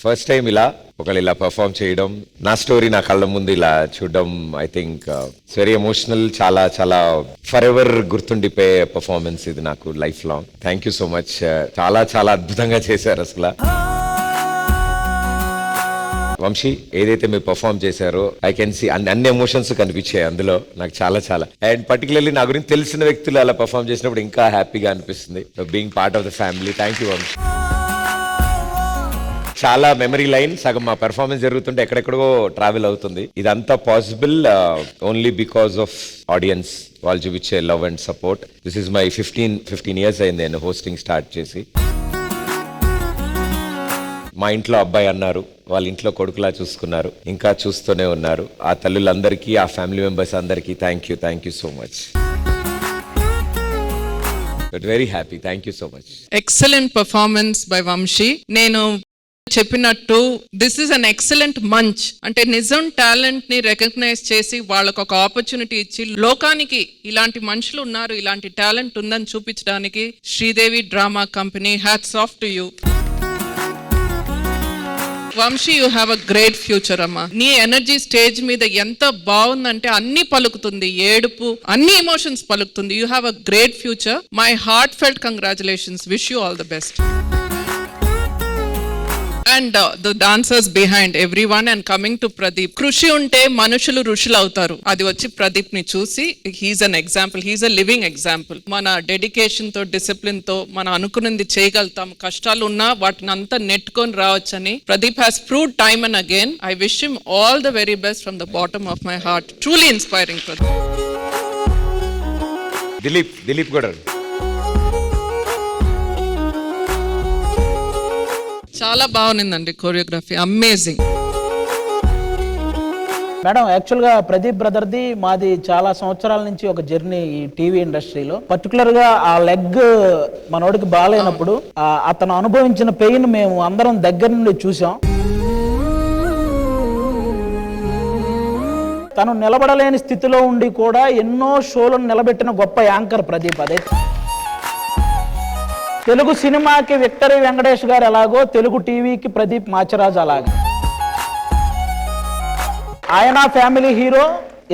ఫస్ట్ టైం ఇలా ఒకళ్ళు ఇలా పర్ఫామ్ చేయడం, నా స్టోరీ నా కళ్ళ ముందు ఇలా చూడడం, I think it's very emotional. చాలా చాలా ఫర్ ఎవర్ గుర్తుండిపోయే పర్ఫార్మెన్స్ ఇది నాకు life long. Thank you so much. చాలా చాలా అద్భుతంగా చేశారు అసలు. వంశీ ఏదైతే మీరు పర్ఫామ్ చేశారో ఐ కెన్ సీ అన్ని ఎమోషన్స్ కనిపించాయి అందులో నాకు చాలా చాలా. అండ్ పర్టికులర్లీ నా గురించి తెలిసిన వ్యక్తులు అలా పర్ఫామ్ చేసినప్పుడు ఇంకా హ్యాపీగా అనిపిస్తుంది. Being part of the family. Thank you Vamsi. చాలా మెమరీ లైన్ సగం మా పెర్ఫార్మెన్స్ జరుగుతుంటే ఎక్కడెక్కడో ట్రావెల్ అవుతుంది. ఇదంతా possible only because of audience. వాళ్ళు చూపించే love and support. This is my 15 years అయింది నేను హోస్టింగ్ స్టార్ట్ చేసి. మా ఇంట్లో అబ్బాయి అన్నారు, వాళ్ళ ఇంట్లో కొడుకులా చూసుకున్నారు, ఇంకా చూస్తూనే ఉన్నారు. ఆ తల్లులందరికీ, ఆ ఫ్యామిలీ మెంబర్స్ అందరికీ thank you so much. Very happy. Thank you so much. Excellent performance by Vamsi. నేను చెప్పినట్టు this is an excellent munch. అంటే నిజం టాలెంట్ ని రికగ్నైజ్ చేసి వాళ్ళకు ఒక ఆపర్చునిటీ ఇచ్చి లోకానికి ఇలాంటి మనుషులు ఉన్నారు, ఇలాంటి టాలెంట్ ఉందని చూపించడానికి Sridevi drama company hats off to you. Vamsi, you have a great future అమ్మా. నీ ఎనర్జీ స్టేజ్ మీద ఎంత బాగుందంటే అన్ని పలుకుతుంది, ఏడుపు, అన్ని ఎమోషన్స్ పలుకుతుంది. You have a great future. My heart felt congratulations. Wish you all the best. And the dancers behind everyone and coming to Pradeep. కృషి ఉంటే మనుషులు ఋషులు అవుతారు. అది వచ్చి ప్రదీప్ ని చూసి he's an example. He's a living example. మన డెడికేషన్ తో, డిసిప్లిన్ తో మనం అనుకున్నది చేయగలుగుతాం. కష్టాలు ఉన్నా వాటిని అంతా నెట్టుకొని రావచ్చని Pradeep has proved time and again. I wish him all the very best from the bottom of my heart. Truly inspiring Pradeep. Dilip కూడా చాలా బాగుందండి కోరియోగ్రఫీ. అమేజింగ్. మేడం, యాక్చువల్గా ప్రదీప్ బ్రదర్ది మాది చాలా సంవత్సరాల నుంచి ఒక జర్నీ ఈ టీవీ ఇండస్ట్రీలో. పర్టికులర్ గా ఆ లెగ్ మనోడికి బాగాలేనప్పుడు అతను అనుభవించిన పెయిన్ మేము అందరం దగ్గర నుండి చూసాం. తను నిలబడలేని స్థితిలో ఉండి కూడా ఎన్నో షోలను నిలబెట్టిన గొప్ప యాంకర్ ప్రదీప్. అదే తెలుగు సినిమాకి విక్టరీ వెంకటేష్ గారు ఎలాగో తెలుగు టీవీకి ప్రదీప్ మాచరాజు అలాగే. ఆయన ఫ్యామిలీ హీరో,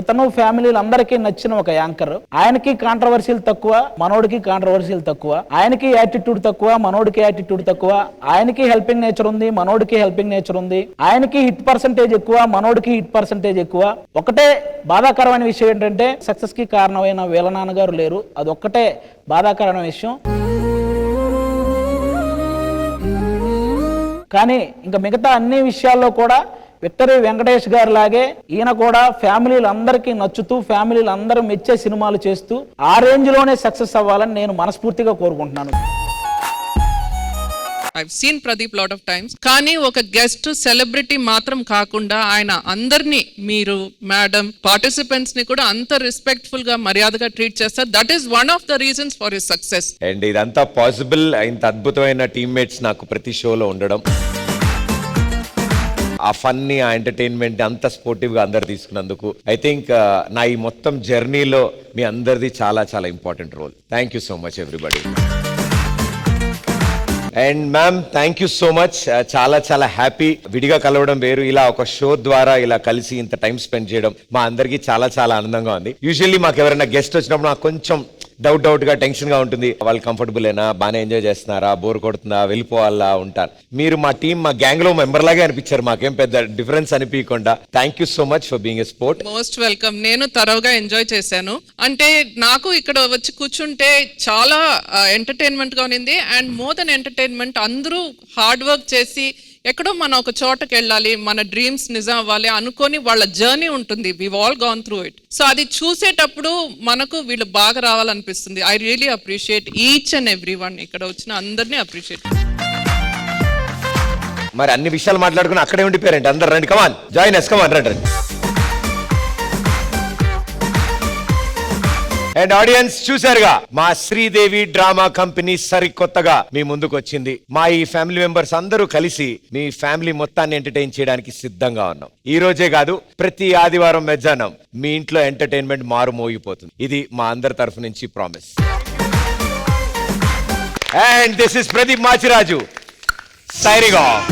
ఇతను ఫ్యామిలీలు అందరికీ నచ్చిన ఒక యాంకర్. ఆయనకి కాంట్రవర్సీలు తక్కువ, మనోడికి కాంట్రవర్సీలు తక్కువ. ఆయనకి యాటిట్యూడ్ తక్కువ, మనోడికి యాటిట్యూడ్ తక్కువ. ఆయనకి హెల్పింగ్ నేచర్ ఉంది, మనోడికి హెల్పింగ్ నేచర్ ఉంది. ఆయనకి హిట్ పర్సంటేజ్ ఎక్కువ, మనోడికి హిట్ పర్సంటేజ్ ఎక్కువ. ఒకటే బాధాకరమైన విషయం ఏంటంటే సక్సెస్ కి కారణమైన వీళ్ళ నాన్నగారు లేరు. అదొక్కటే బాధాకరమైన విషయం. కానీ ఇంకా మిగతా అన్ని విషయాల్లో కూడా విక్టరీ వెంకటేష్ గారి లాగే ఈయన కూడా ఫ్యామిలీలు అందరికీ నచ్చుతూ, ఫ్యామిలీలు అందరూ మెచ్చే సినిమాలు చేస్తూ ఆ రేంజ్ లోనే సక్సెస్ అవ్వాలని నేను మనస్ఫూర్తిగా కోరుకుంటున్నాను. I've seen Pradeep lot of times. కానీ ఒక గెస్ట్ సెలబ్రిటీ మాత్రం కాకుండా ఆయన అందరినీ, మీరు మేడం, పార్టిసిపెంట్స్ ని కూడా అంత రెస్పెక్ట్ఫుల్ గా మర్యాదగా ట్రీట్ చేస్తారు. That is one of the reasons for his success. And ఇదంతా పాసిబుల్ ఇంత అద్భుతమైన టీమ్మేట్స్ నాకు ప్రతి షోలో ఉండడం, ఆ ఫన్నీ, ఆ ఎంటర్టైన్మెంట్ అంత స్పోర్టివ్ గా అందరు తీసుకున్నందుకు ఐ థింక్ నా ఈ మొత్తం జర్నీలో మీ అందరిది చాలా చాలా important role. Thank you so much everybody. And ma'am thank you so much. చాలా చాలా హ్యాపీ. విడిగా కలవడం వేరు, ఇలా ఒక షో ద్వారా ఇలా కలిసి ఇంత టైం స్పెండ్ చేయడం మా అందరికీ చాలా చాలా ఆనందంగా ఉంది. యూజువల్లీ మాకు ఎవరైనా గెస్ట్ వచ్చినప్పుడు నాకు కొంచెం డౌట్ గా టెన్షన్ గా ఉంటుంది. వాళ్ళు కంఫర్టబుల్ ఏనా, బాగానే ఎంజాయ్ చేస్తున్నారా, బోర్ కొడుతుందా, వెళ్ళిపోవాలా ఉంటారు. మీరు మా టీం, మా గ్యాంగ్ లో మెంబర్ లాగే అనిపించారు, మాకేం పెద్ద డిఫరెన్స్ అనిపించకుండా. Thank you so much for being a sport. Most welcome. నేను తరవుగా ఎంజాయ్ చేశాను. అంటే నాకు ఇక్కడ వచ్చి కూర్చుంటే చాలా ఎంటర్టైన్మెంట్ గా ఉంది. అండ్ మోర్ దెన్ ఎంటర్టైన్మెంట్, అందరూ హార్డ్ వర్క్ చేసి ఎక్కడో మనం ఒక చోటకి వెళ్ళాలి, మన డ్రీమ్స్ నిజం అవ్వాలి అనుకొని వాళ్ళ జర్నీ ఉంటుంది. We all gone through it. So అది చూసేటప్పుడు మనకు వీళ్ళు బాగా రావాలనిపిస్తుంది. I really appreciate each and every one. ఇక్కడ వచ్చిన అందరినీ అప్రిషియేట్. మరి అన్ని విషయాలు మాట్లాడుకుని అక్కడే ఉండిపోయారండి. అందరు రండి, కమాన్ జాయిన్ అస్, కమాన్ రండి. అండ్ ఆడియన్స్ చూసారుగా, మా శ్రీదేవి డ్రామా కంపెనీ సరికొత్తగా మీ ముందుకు వచ్చింది. మా ఈ ఫ్యామిలీ మెంబర్స్ అందరూ కలిసి మీ ఫ్యామిలీ మొత్తాన్ని ఎంటర్టైన్ చేయడానికి సిద్ధంగా ఉన్నాం. ఈ రోజే కాదు, ప్రతి ఆదివారం మధ్యాహ్నం మీ ఇంట్లో ఎంటర్టైన్మెంట్ మారుమోగిపోతుంది. ఇది మా అందరి తరఫు నుంచి promise. And this is Pradeep Machiraju signing off.